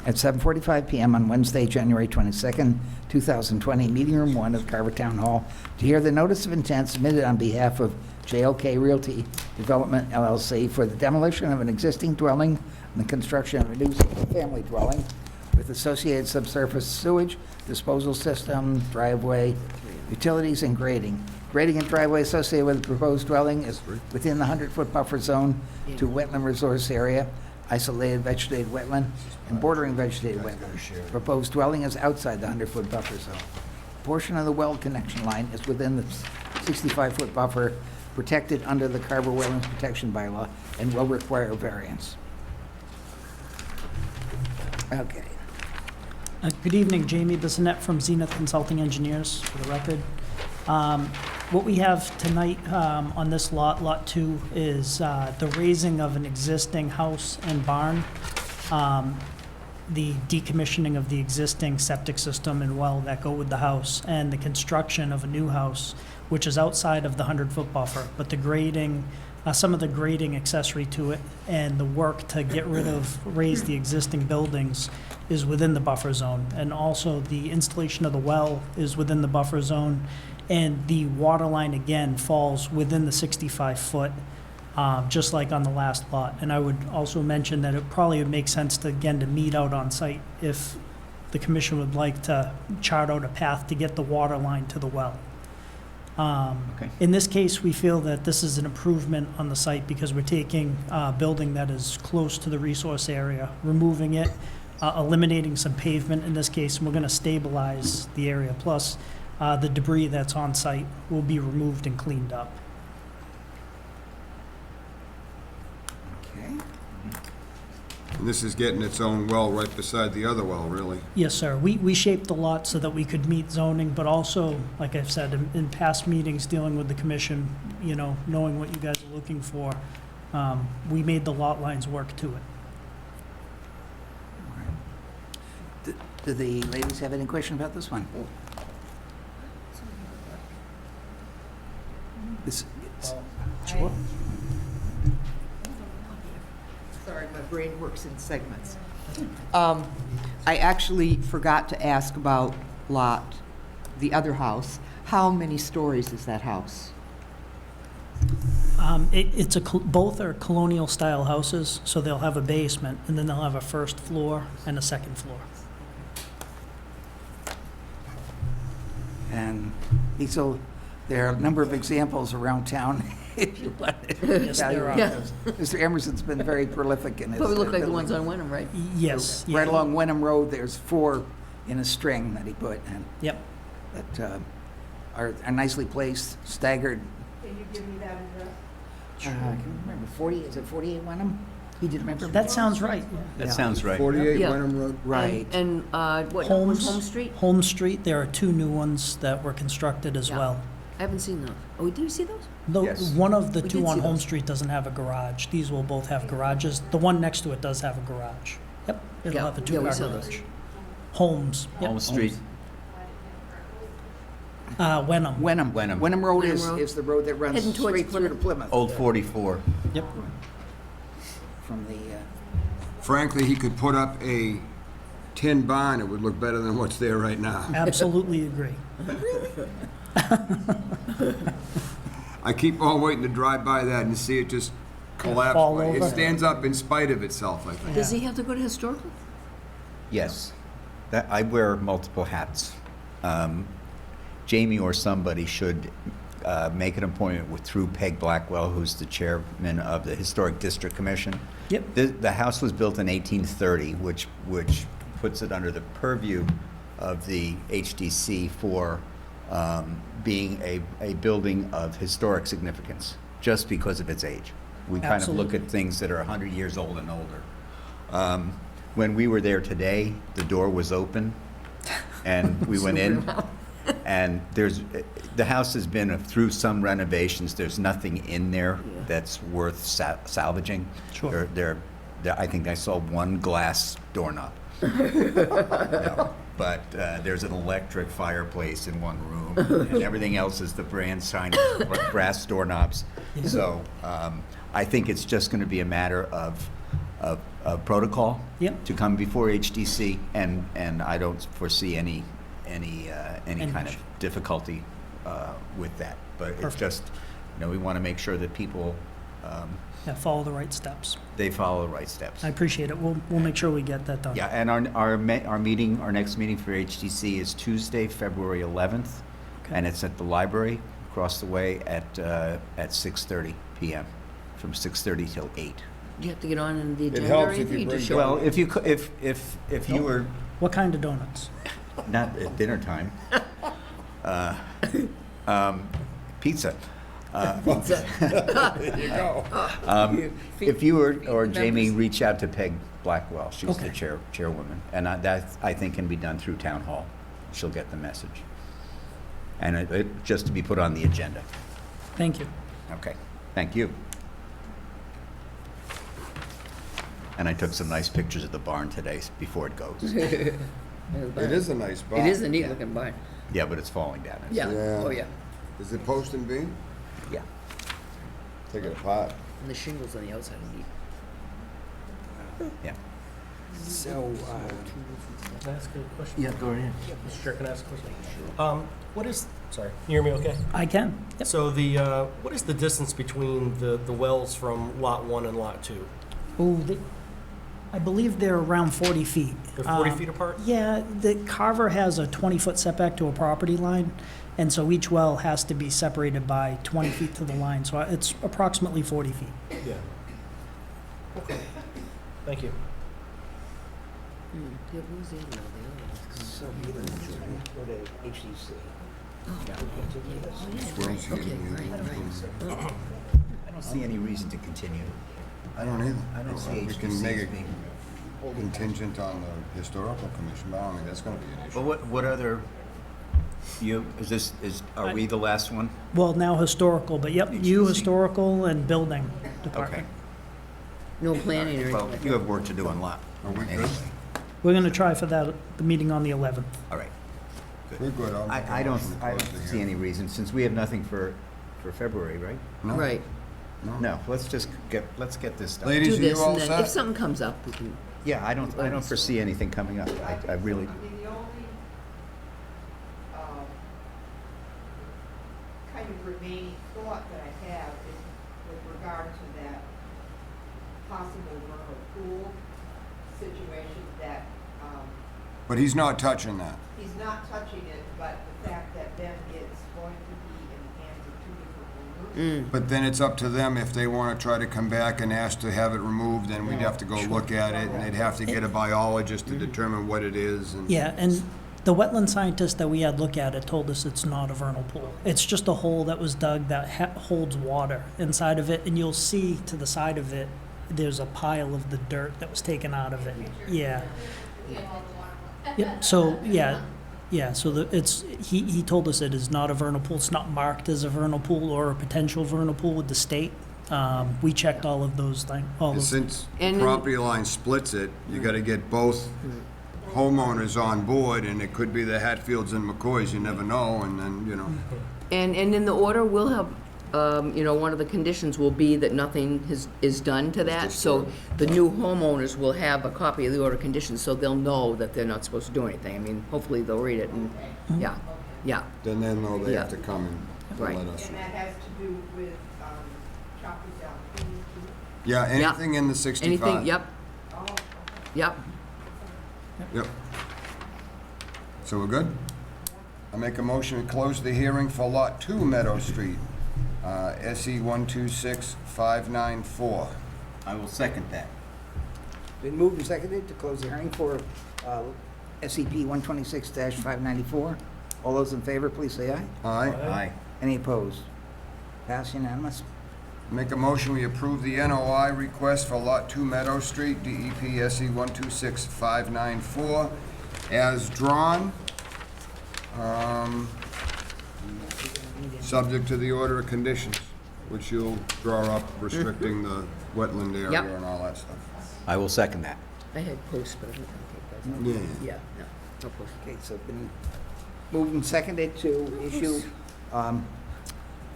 at 7:45 PM on Wednesday, January 22nd, 2020, Meeting Room 1 of Carver Town Hall, to hear the notice of intent submitted on behalf of JLK Realty Development LLC for the demolition of an existing dwelling and the construction of a new single-family dwelling with associated subsurface sewage, disposal system, driveway, utilities, and grading. Grading and driveway associated with the proposed dwelling is within the 100-foot buffer zone to wetland resource area, isolated vegetated wetland, and bordering vegetated wetland. Proposed dwelling is outside the 100-foot buffer zone. Portion of the well connection line is within the 65-foot buffer protected under the Carver Wetlands Protection Bylaw and will require a variance. Okay. Good evening, Jamie Bissonette from Zenith Consulting Engineers, for the record. What we have tonight on this lot, Lot 2, is the raising of an existing house and barn, the decommissioning of the existing septic system and well that go with the house, and the construction of a new house, which is outside of the 100-foot buffer, but the grading, some of the grading accessory to it, and the work to get rid of, raise the existing buildings is within the buffer zone. And also, the installation of the well is within the buffer zone, and the water line, again, falls within the 65-foot, just like on the last lot. And I would also mention that it probably would make sense to, again, to meet out on site if the commission would like to chart out a path to get the water line to the well. Okay. In this case, we feel that this is an improvement on the site because we're taking a building that is close to the resource area, removing it, eliminating some pavement in this case, and we're going to stabilize the area. Plus, the debris that's on site will be removed and cleaned up. Okay. And this is getting its own well right beside the other well, really. Yes, sir. We shaped the lot so that we could meet zoning, but also, like I've said, in past meetings dealing with the commission, knowing what you guys are looking for, we made the lot lines work to it. Do the ladies have any question about this one? This, Sure. Sorry, my brain works in segments. I actually forgot to ask about the other house. How many stories is that house? Both are colonial-style houses, so they'll have a basement, and then they'll have a first floor and a second floor. and there are a number of examples around town, if you want to Yes, there evaluate are. Yeah. those. Mr. Emerson's been very prolific in his. Probably look like the building. ones on Wenham, right? Yes. Right yeah. along Wenham Road, there's 4 in a string that he put, and Yep. that are nicely placed, staggered. Can you give me that address? I can't remember, is it 48 Wenham? He did remember. That sounds right. That Yeah. sound right. 48 Yeah. Wenham Road? Right. And, what, was Home Street? Home Street, there are two new ones that were constructed as Yeah. well. I haven't seen those. Oh, did you see those? Yes. One of the We two did on see Home those. Street doesn't have a garage. These will both have garages. The one next to it does have a garage. Yep, it'll Yeah, have a yeah, we two-car saw those. garage. Homes, Home yep. Street, Wenham. Wenham. Wenham. Wenham Road Wenham is, Road. is the road that runs Heading towards straight through to Plymouth. Old 44. Yep. From the, Frankly, he could put up a tin barn, it would look better than what's there right now. Absolutely agree. I keep on waiting to drive by that and see it just collapse. fall It over. stands up in spite of itself, I think. Does he have to go to historical? Yes. That, I wear multiple hats. Jamie or somebody should make an appointment through Peg Blackwell, who's the chairman of the Historic District Commission. Yep. The house was built in 1830, which puts it under the purview of the HDC for being a building of historic significance, just because of its age. We kind of look Absolutely. at things that are 100 years old and older. When we were there today, the door was open, and we went in, and the house has been through some renovations. There's nothing in there that's worth salvaging. Sure. I think I saw one glass doorknob. No. But there's an electric fireplace in one room, and everything else is the brand sign brass doorknobs. So I think it's just going to be a matter of protocol Yep. to come before HDC, and I don't foresee any kind of difficulty with that. But it's Perfect. just, we want to make sure that people Yeah, follow the right steps. they follow the right steps. I appreciate it. We'll make sure we get that done. Yeah, and our next meeting for HDC is Tuesday, February 11th, Okay. and it's at the library across the way at 6:30 p.m. from 6:30 till 8. Do you have to get on in the agenda or helps if anything? you You just bring show Well, up? if you if you were What kind of donuts? not at dinner time, pizza. If you or Jamie reach out to Peg Blackwell, she's the Okay. chairwoman, and that I think can be done through town hall. She'll get the message, and it just to be put on the agenda. Thank you. Okay, thank you. And I took some nice pictures of the barn today before it goes. It is a nice barn. It is a neat looking barn. Yeah, but it's falling down. Yeah, Yeah. oh yeah. Is it post and beam? Yeah. Take it apart. And the shingles on the outside are neat. Yeah. so, Can I ask a question? yeah, go ahead. Mr. Chair, can I ask a question? What is, sorry, can you hear me okay? I can. Yep. So what is the distance between the wells from Lot 1 and Lot 2? Oh, I believe they're around 40 feet. They're 40 feet apart? Yeah, the Carver has a 20-foot setback to a property line, and so each well has to be separated by 20 feet to the line, so it's approximately 40 feet. Yeah. Okay. Thank you. Yeah, what was the other one? So, you go to HDC. Squirrels here. Okay, right, right. I don't see any reason to continue. I don't either. I don't see We can HDC make as it being. contingent on the historical commission, but I don't think that's gonna be an issue. Well, what other, are we the last one? Well, now historical, but yep, you HDC. historical and building Okay. department. No planning or anything Well, like you that? have work to do on lot. Are we good? Anyway, We're going to try for that, the meeting on the 11th. all right. We're good. I'll make a I don't motion to close the see hearing. any reason, since we have nothing for February, right? No? Right. No, let's get this done. Ladies, Do are you this, all and then if set? something comes up, we can, Yeah, I don't foresee anything coming up. I really, I mean, the only kind of remaining thought that I have is with regard to that possible vernal pool situation that, But he's not touching that. he's not touching it, but the fact that then it's going to be in the hands of two different owners. But then it's up to them if they want to try to come back and ask to have it removed, then we'd have to go look at it, and they'd have to get a biologist to determine what it is. And Yeah, and the wetland scientist that we had look at it told us it's not a vernal pool. It's just a hole that was dug that holds water inside of it, and you'll see to the side of it there's a pile of the dirt that was taken out of it. Yeah. Yep, so, so he told us it is not a vernal pool. It's not marked as a vernal pool or a potential vernal pool with the state. We checked all of those things, And since the And- property line splits it, you gotta get both homeowners on board, and it could be the Hatfields and McCoys, you never know, and then, you know. And in the order, we'll have, one of the conditions will be that nothing is done to that. So the new homeowners will have a copy of the order of conditions, so they'll know that they're not supposed to do anything. I mean, hopefully they'll read it and, yeah. Then they'll know they have Yeah. to come and Right. let us know. And that has to do with chopping down trees. Yeah, anything in the 65. Anything, yep. Yep. Yep. So we're good? I make a motion to close the hearing for Lot 2 Meadow Street, SE 126594. I will second that. Been moved and seconded to close the hearing for SCP 126-594. All those in favor, please say aye. Aye. Aye. Any opposed? Pass unanimous. Make a motion, we approve the NOI request for Lot 2 Meadow Street, DEP SE 126594, as drawn, subject to the order of conditions, which you'll draw up restricting the wetland area Yep. and all that stuff. I will second that. I had posts, but I don't think Yeah. that's, yeah, no posts. Okay, so been moved and seconded to issue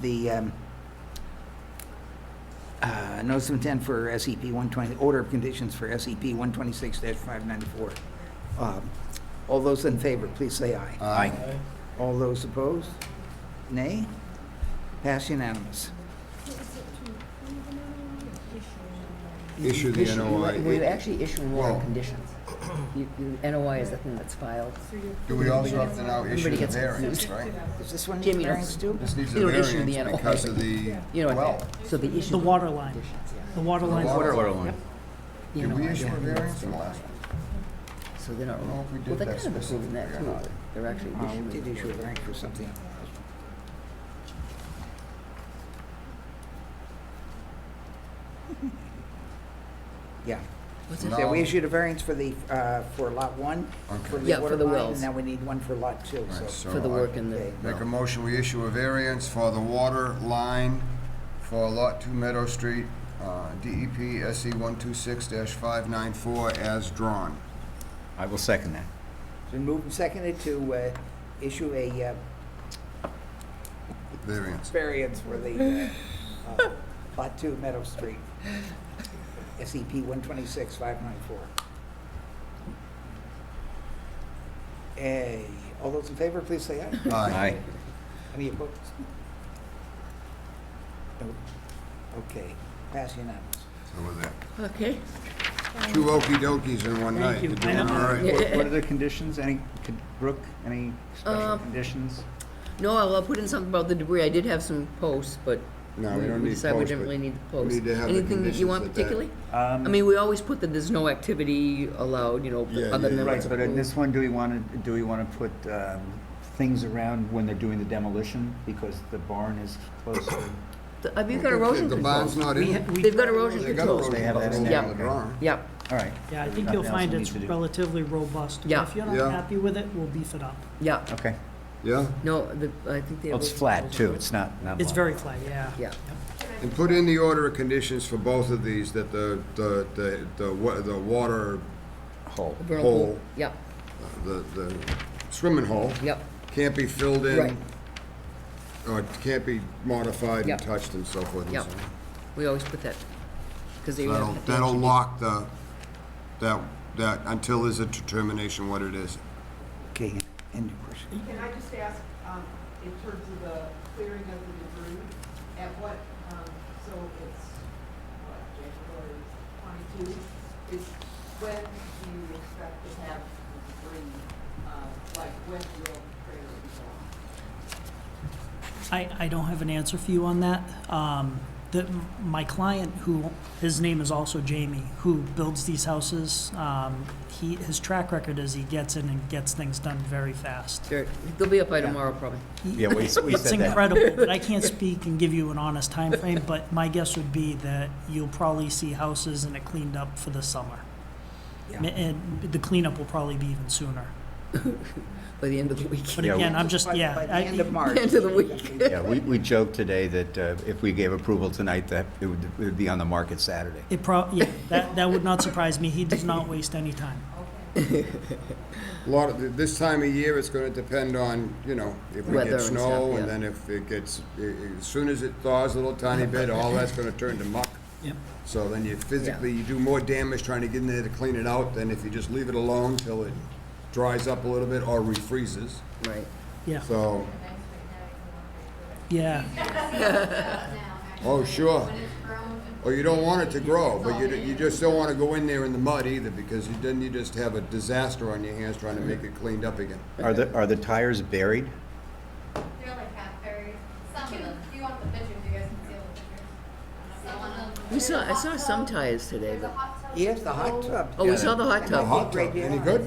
the notice of intent for SCP 120, order of conditions for SCP 126-594. All those in favor, please say aye. Aye. All those opposed? Nay? Pass unanimous. Issue the NOI. We're actually issuing order Well- of conditions. The NOI is the thing that's filed. Do we also have to now issue Everybody the gets variance, confused. right? Does this one need Jimmy, variance too? This needs a You don't issue the variance NOI. because of the You know well. what, so the issue. The water line. The water line. Water line. the Did we NOI, issue a yeah. variance in the last one? So they're not, I don't know if we did well, they're that kind of approving that specifically or too. not. They're actually We issuing. did issue a variance for something else. Yeah. What's it? So we issued a variance for the, for Lot 1, for Yeah, the for water the line, wells. and now we need one for Lot 2, Right, so. so For the I work in the. Okay. Make a motion, we issue a variance for the water line for Lot 2 Meadow Street, DEP SE 126-594 as drawn. I will second that. It's been moved and seconded to issue a Variance. variance for the Lot 2 Meadow Street, SCP 126-594. All those in favor, please say aye. Aye. Any opposed? No. Okay, pass unanimous. So with that. Okay. 2 okey-dokies in one night. you. You're doing I know. all right. What are the conditions? Brooke, any special conditions? No, I'll put in something about the debris. I did have some posts, but No, we don't need decided we posts, didn't but really need the we posts. need to have the Anything that you want conditions that particularly? I mean, we always put that there's no activity allowed, Yeah, other yeah, than yeah. what's Right, but in approved. this one, do we want to put things around when they're doing the demolition? Because the barn is closer. Have you got erosion The control? barn's not in it. They've got erosion They got control. erosion They have that in control there? on the drawing. Yep, All right. Yeah, I think Nothing you'll else find we it's need to do. relatively robust. Yeah. If you're not Yeah. happy with it, we'll beef it up. yep. Okay. Yeah, No, I think they. Well, it's flat, too. It's not It's long. very flat, yeah. Yeah. and put in the order of conditions for both of these, that the water Hole. Vernal hole, pool. Yep, the swimming hole yep. can't be filled in. Right. Or can't be modified and Yep. touched and so forth and Yep. so on. We always put that, because they. That'll lock that until there's a determination what it is. Okay, end of question. Can I just ask, in terms of the clearing of the debris, at what, so it's, what, January 22? Is, when do you expect to have the debris, like, when will the trailer be gone? I don't have an answer for you on that. My client, who, his name is also Jamie, who builds these houses, his track record is he gets in and gets things done very fast. They'll be up by tomorrow, probably. Yeah, we said It's that. incredible, but I can't speak and give you an honest time frame. But my guess would be that you'll probably see houses and it cleaned up for the summer. Yeah. And the cleanup will probably be even sooner. By the end of the week. But Yeah, again, I'm just, By the end of March. End of the week. Yeah, we joked today that if we gave approval tonight, that it would be on the market Saturday. yeah, that would not surprise me. He does not waste any time. A lot of, this time of year, it's gonna depend on, you know, if we Weather get and snow, stuff, yeah. and then if it gets, as soon as it thaws a little tiny bit, all that's gonna turn to muck. Yep. So then you physically, you do more damage trying to get in there to clean it out than if you just leave it alone till it dries up a little bit or refreezes. Right. Yeah, So, yeah. oh, sure. Or you don't want it to grow, but you just don't wanna go in there in the mud either, because then you just have a disaster on your hands trying to make it cleaned up again. Are the tires buried? They're like half buried. Some of them. Do you want the pictures? You guys can see all the pictures. Some of them. I saw some tires today, but, Yes, the hot tub. oh, we saw the hot The tub. hot tub, any good?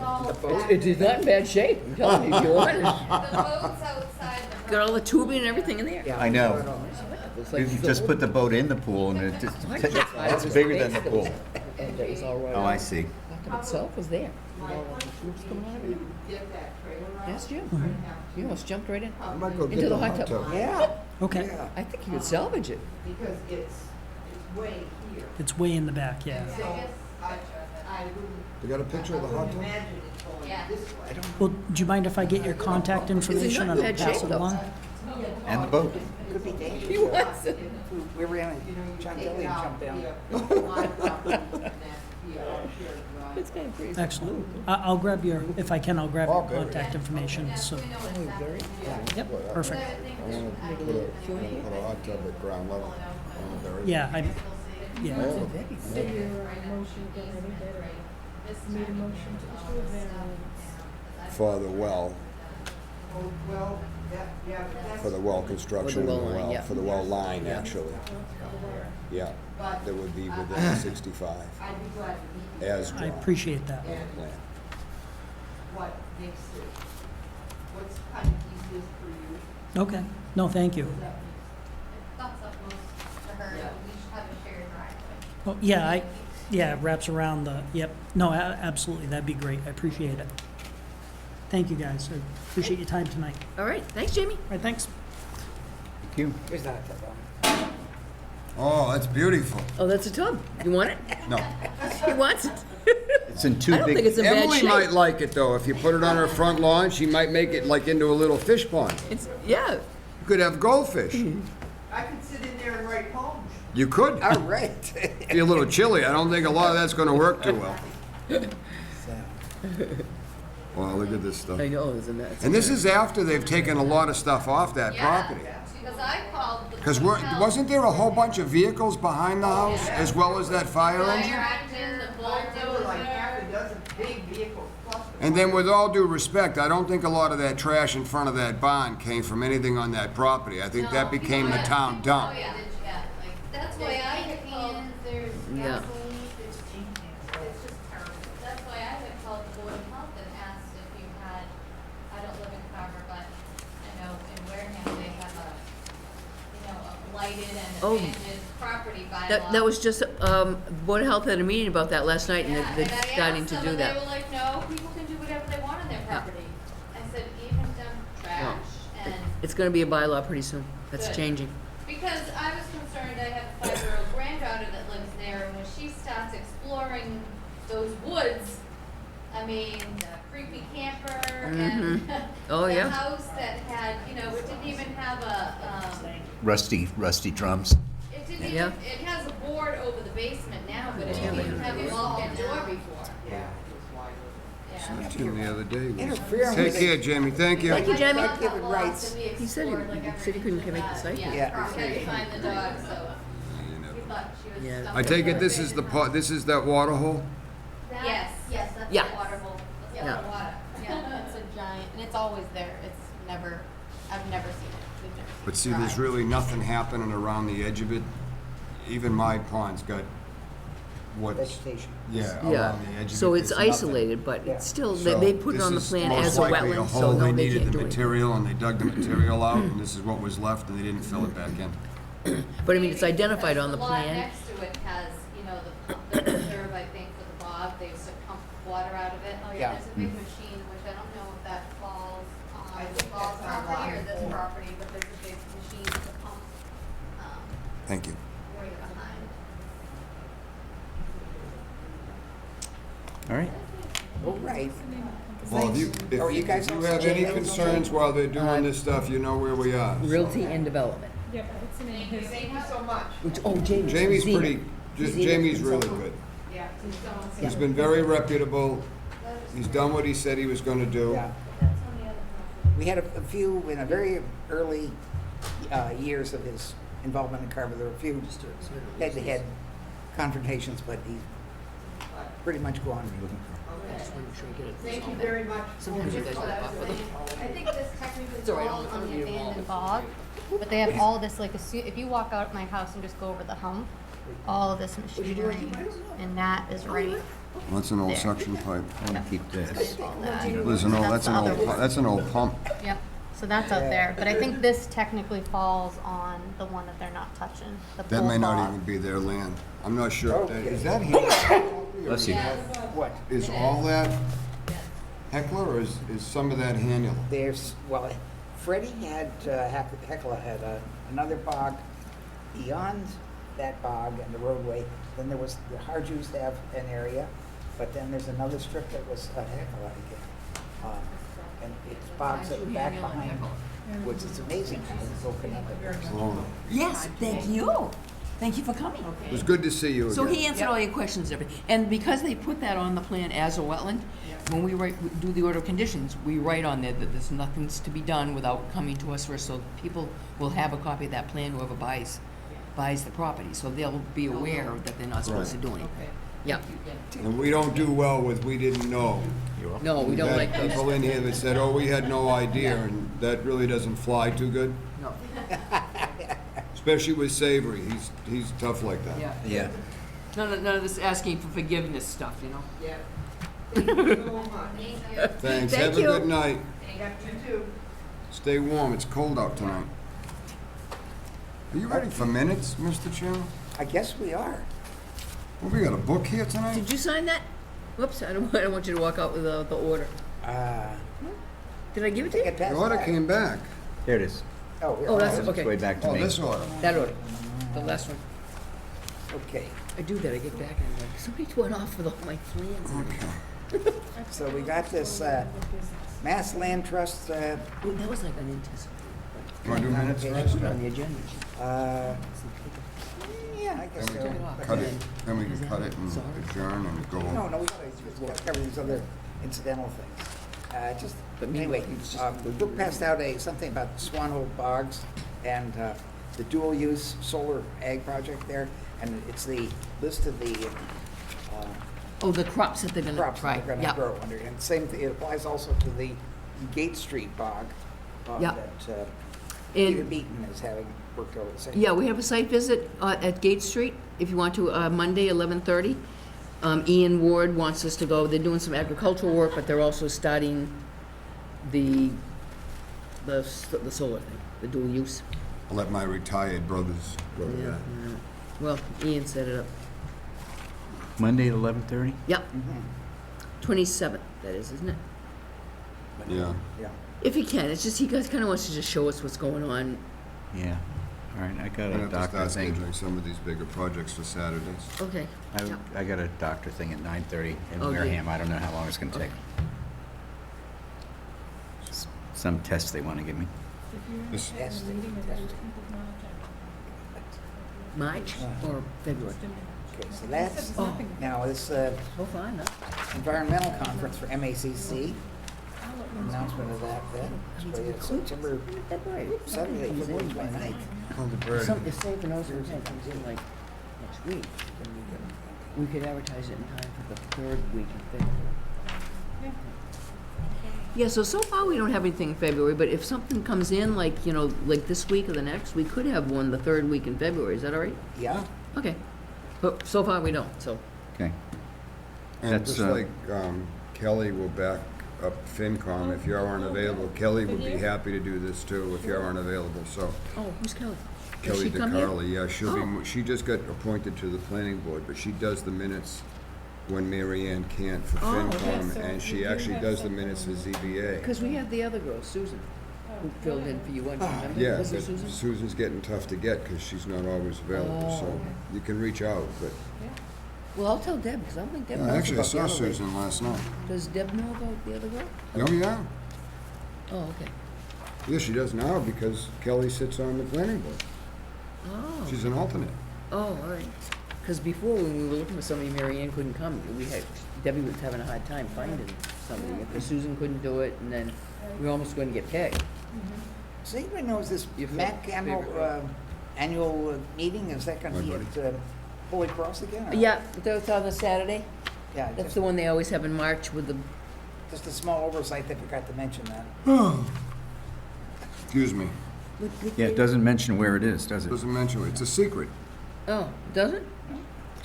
It is not in bad shape, I'm telling you, if you want it. The boat's outside the. Got all the tubing and everything in there. Yeah, I know. It's You like just put the boat in the pool and it just, it's bigger than the pool. That was all right. Oh, I see. The hot tub itself was there. With all the tubes coming out of it. Yes, Jim. You almost jumped right in. I might go get Into the hot tub. Yeah. Okay. I think you could salvage it. Because it's way here. It's way in the back, yeah. You got a picture of the hot tub? Well, do you mind if I get your contact information not and in I'll bad pass shape, it though. along? And the boat. Could be dangerous. He was. We ran and Chantilly jumped down. It's kind of crazy. Excellent. I'll grab your, if I can, I'll grab your contact information, so. Yep, perfect. I wanna put a hot tub at ground level. Yeah, yeah. For the well. For the well construction, For of the the well line, well, yeah. for the well line, actually. Yeah, that would be within 65, as I drawn. appreciate that. plan. What makes it, what's kind of easiest for you? Okay. No, thank you. That's up most to her. We should have a shared driveway. Oh, yeah, yeah, it wraps around the, yep. No, absolutely, that'd be great. I appreciate it. Thank you, guys. I appreciate your time tonight. All right, thanks, Jamie. All right, thanks. Thank you. Here's the hot tub. Oh, that's beautiful. Oh, that's a tub. You want it? No. He wants it. It's in two I don't think big, it's in bad Emily might shape. like it, though. If you put it on her front lawn, she might make it like into a little fish pond. It's, yeah. You could have goldfish. I could sit in there and write poems. You could. All right. Be a little chilly. I don't think a lot of that's gonna work too well. Wow, look at this stuff. I know, isn't that? And this is after they've taken a lot of stuff off that property. Because I called the. Because wasn't there a whole bunch of vehicles behind the house as well as that fire engine? Engine, the There were like bulldozer. half a dozen big vehicles plus the. And then with all due respect, I don't think a lot of that trash in front of that barn came from anything on that property. I think that became the town dump. Oh, yeah. That's why I had called, there's Yeah. gasoline, it's just terrible. That's why I had called the Board of Health and asked if you had, I don't live in Carver, but I know in Wareham, they have a blighted and Oh. abandoned property bylaw. That was just, Board of Health had a meeting about that last night, and Yeah, they're and I starting asked to them, do and they that. were like, no, people can do whatever they want on their property. I said, even dump trash and. It's gonna be a bylaw pretty soon. That's Good. changing. Because I was concerned, I have a 5-year-old granddaughter that lives there, and when she starts exploring those woods, I mean, the creepy camper and Oh, the yeah. house that had, it didn't even have rusty drums. it didn't even, Yeah. it has a board over the basement now, but it didn't even have a walk-in door before. Yeah. The other day. Interfering Take with care, it. Jamie. Thank you. Thank you, Jamie. God given rights. He said he couldn't make the site. Yeah. He had to find the dog, so he thought she was. Yeah. I take it this is the pot, this is that water hole? Yes, yes, that's Yeah. the water hole. That's Yeah. the water. Yeah, it's a giant, and it's always there. It's never, I've never seen it. We've never seen But see, there's really nothing happening around the edge of it. even my pond's got what, Vegetation. yeah, Yeah, around the edge of it. so it's nothing. isolated, but Yeah. it's still, So they put it this on the is plan most as a likely wetland, so hole. no, they needed can't the do anything. material, and they dug the material out, and this is what was left, and they didn't fill it back in. But I mean, it's identified on the lot plan. next to it has, you know, the reserve, I think, for the bog, they used to pump water out of it. Oh, Yeah. yeah, there's a big machine, which I don't know if that falls on the bog property or this property, but there's a big machine to pump, Thank you. right behind. All right. All right. Well, if Oh, you guys you don't have see any Jamie? concerns while they're doing this stuff, you know where we are. so. Realty and development. Thank you so much. Oh, Jamie. Jamie's Zenith. pretty, Zenith Jamie's really consultant. good. Yeah, he's done. He's been very reputable. He's done what he said he was gonna do. Yeah. We had a few, in the very early years of his involvement in Carver, there were a few head-to-head confrontations, but he's pretty much gone. Thank you very much. Sometimes you guys go off with them. I think this technically It's all right, falls I'll on the leave them all. abandoned bog, but they have all this, like, if you walk out of my house and just go over the hump, all of this machinery, and that is right. That's an old There. suction pipe. I want to keep this. All that. That's an old pump. Yep, so that's out there, but I think this technically falls on the one that they're not touching, the That pool may not bog. even be their land. I'm not sure. Okay. Is that Heckler? Bless you. What? Is all that Heckler, or is some of that Hannula? There's, well, Freddie had, Hecla had another bog beyond that bog and the roadway. Then there was, the Hard used to have an area, but then there's another strip that was a Hecla again. And it's bogs at the back behind, which is amazing how it's broken up. Oh, Yes, thank you. Thank you for coming. it was good to see you again. So he answered all your questions, and everything. And because they put that on the plan as a wetland, when we do the order of conditions, we write on there that there's nothing's to be done without coming to us first, so people will have a copy of that plan, whoever buys the property, so they'll be aware that they're not supposed to do anything. Yeah. And we don't do well with "we didn't know." No, we don't We've like had those. people in here that said, "Oh, we had no idea," and that really doesn't fly too good. No. Especially with Savory, he's tough like that. Yeah. Yeah. None of this asking for forgiveness stuff, you know? Yeah. Thanks. Thank Have a you. good night. Stay warm. It's cold out tonight. Are you ready for minutes, Mr. Chairman? I guess we are. Well, we got a book here tonight. Did you sign that? Whoops, I don't want you to walk out with the order. Did I give it to Take you? it The past order that. came back. There it is. Oh, Oh, that's, It's okay. way back to Oh, me. this order. That order, the last one. okay. I do that, I get back and I'm like, somebody went off with all my plans. So we got this Mass Land Trust, Ooh, that was like unanticipated. You want to do minutes Okay, first? put it on the agenda. yeah, I guess Then we so. can cut it, then we can cut it and adjourn and go. No, we gotta cover these other incidental things. Just, anyway, the book passed out something about Swan Hole Bogs and the dual-use solar ag project there, and it's the list of the Oh, the crops that they're gonna crops try. that they're gonna Yeah. grow under. And same thing, it applies also to the Gate Street bog Yeah. that Peter And, Beaton is having worked over the same. yeah, we have a site visit at Gate Street, if you want to, Monday, 11:30. Ian Ward wants us to go, they're doing some agricultural work, but they're also starting the solar thing, the dual use. I'll let my retired brothers go to Yeah, that. yeah. Well, Ian set it up. Monday at 11:30? Yep. 27th, that is, isn't it? Yeah. Yeah. If he can, it's just, he kind of wants to just show us what's going on. Yeah. All right, I got I'm a gonna have doctor to start thing. scheduling some of these bigger projects for Saturdays. Okay. Yeah. I got a doctor thing at 9:30 in Oh, yeah. Wareham. I don't know how long it's going to take. Some test they want to give me. This- Yes. March or February? Okay, so that's, Oh. now this So far, no. environmental conference for MACC. Announcement of that then. It's September February. 7th, February 29th. Call the bird. If Save and Ocean comes in like next week, we could advertise it in time for the third week in February. Yeah, so far we don't have anything in February, but if something comes in, like, you know, like this week or the next, we could have one the third week in February. Is that all right? Yeah? Okay. But so far we don't, so. Okay. And That's, just like Kelly will back up FinCom, if you aren't available, Kelly would be happy to do this too, if you aren't available, so. Oh, who's Kelly? Does Kelly she come here? DeCarli, yeah, she'll Oh. be, she just got appointed to the planning board, but she does the minutes when Mary Ann can't for Oh, okay. FinCom, and she actually does the minutes for ZBA. Because we had the other girl, Susan, who filled in for you once, remember? Yeah, Was it but Susan? Susan's getting tough to get because she's not always available, so Oh. you can reach out, but. Well, I'll tell Deb, because I don't think Deb knows Actually, I about the saw other lady. Susan last night. Does Deb know about the other girl? Oh, yeah. Oh, okay. Yeah, she does now because Kelly sits on the planning board. Oh, She's an alternate. oh, all right. Because before, when we were looking for somebody, Mary Ann couldn't come. Debbie was having a hard time finding somebody. Because Susan couldn't do it, and then we were almost going to get Peg. Does anybody know, is this Your MAC annual meeting, is that gonna be at Holy Cross again? or- Yeah, that's on the Saturday. Yeah, That's just, the one they always have in March with the, just a small oversight, they forgot to mention that. Excuse me. Yeah, it doesn't mention where it is, does it? Doesn't mention it. It's a secret. oh, does it?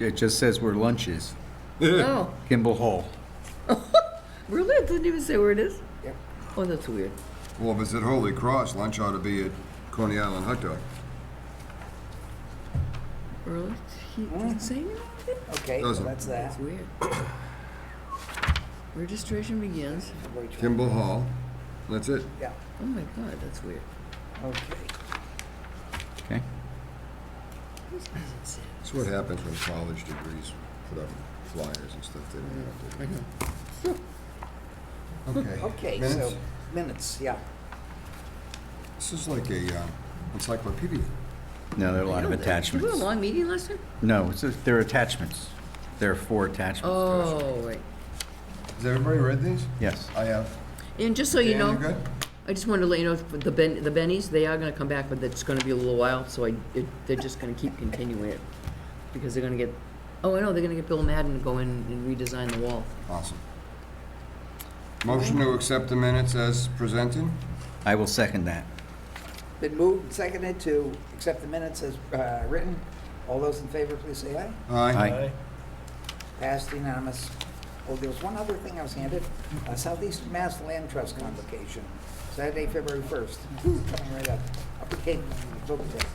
It just says where lunch is. Oh, Kimball Hall. really? It doesn't even say where it is? Yep. Oh, that's weird. Well, if it's at Holy Cross, lunch ought to be at Coney Island Hot Dog. Really? He didn't say anything? Okay, so Doesn't. that's that. That's weird. Registration begins. February 20. Kimball Hall. That's it. Yeah, Oh my God, that's weird. okay. Okay. That's what happens when college degrees put up flyers and stuff. They don't have to. Okay. Okay, Minutes? so, minutes, yeah. This is like a encyclopedia. No, there are a lot of Did we have attachments. a long meeting last time? No, they're attachments. There are 4 attachments to it. Oh, right. Has everybody read these? Yes. I have. And just so you Dan, know, you good? I just wanted to let you know, for the bennies, they are gonna come back, but it's gonna be a little while, so they're just gonna keep continuing it. Because they're gonna get, oh, I know, they're gonna get Bill Madden to go in and redesign the wall. Awesome. Motion to accept the minutes as presented? I will second that. Been moved and seconded to accept the minutes as written. All those in favor, please say aye. Aye. Passed unanimous. Oh, there was one other thing I was handed. Southeastern Mass Land Trust Convocation, Saturday, February 1st. Coming right up. Upper Cape, vote day.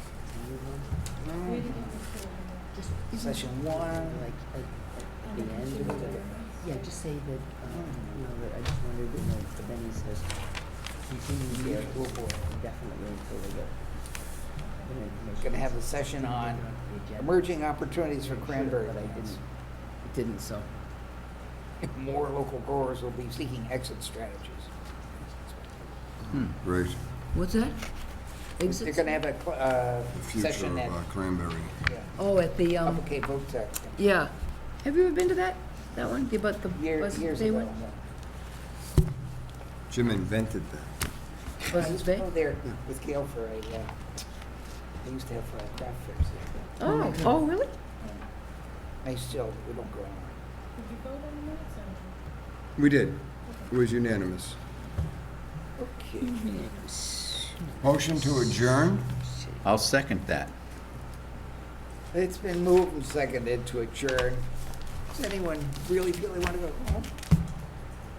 Session 1. Like, at the end, or whatever. Yeah, just say that, you know, that I just wanted to know if the bennies has continued their work definitely until they get. their information. Going to have a session on The agenda. emerging opportunities for cranberry But I lands. didn't, so. More local growers will be seeking exit strategies. Great. What's that? They're Exits? going to have a The future session at of cranberry. Oh, at the, Upper Cape Vote Tech. yeah. Have you ever been to that? That one? About the Years Buzzards Bay ago. one? Jim invented that. I Buzzards used to Bay? go there with Gail for a, they used to have craft fairs there. Oh, really? I still, we don't go anymore. We did. It was unanimous. Okay. Motion to adjourn? I'll second that. It's been moved and seconded to adjourn. Does anyone really want to go home?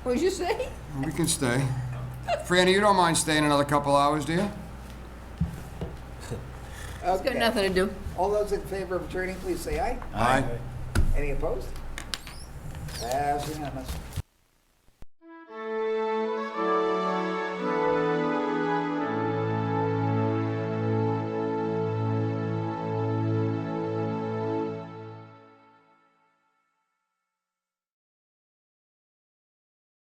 What did you say? We can stay. Franny, you don't mind staying another couple hours, do you? It's got nothing to do. All those in favor of adjourning, please say aye. Aye. Any opposed? Passed unanimous.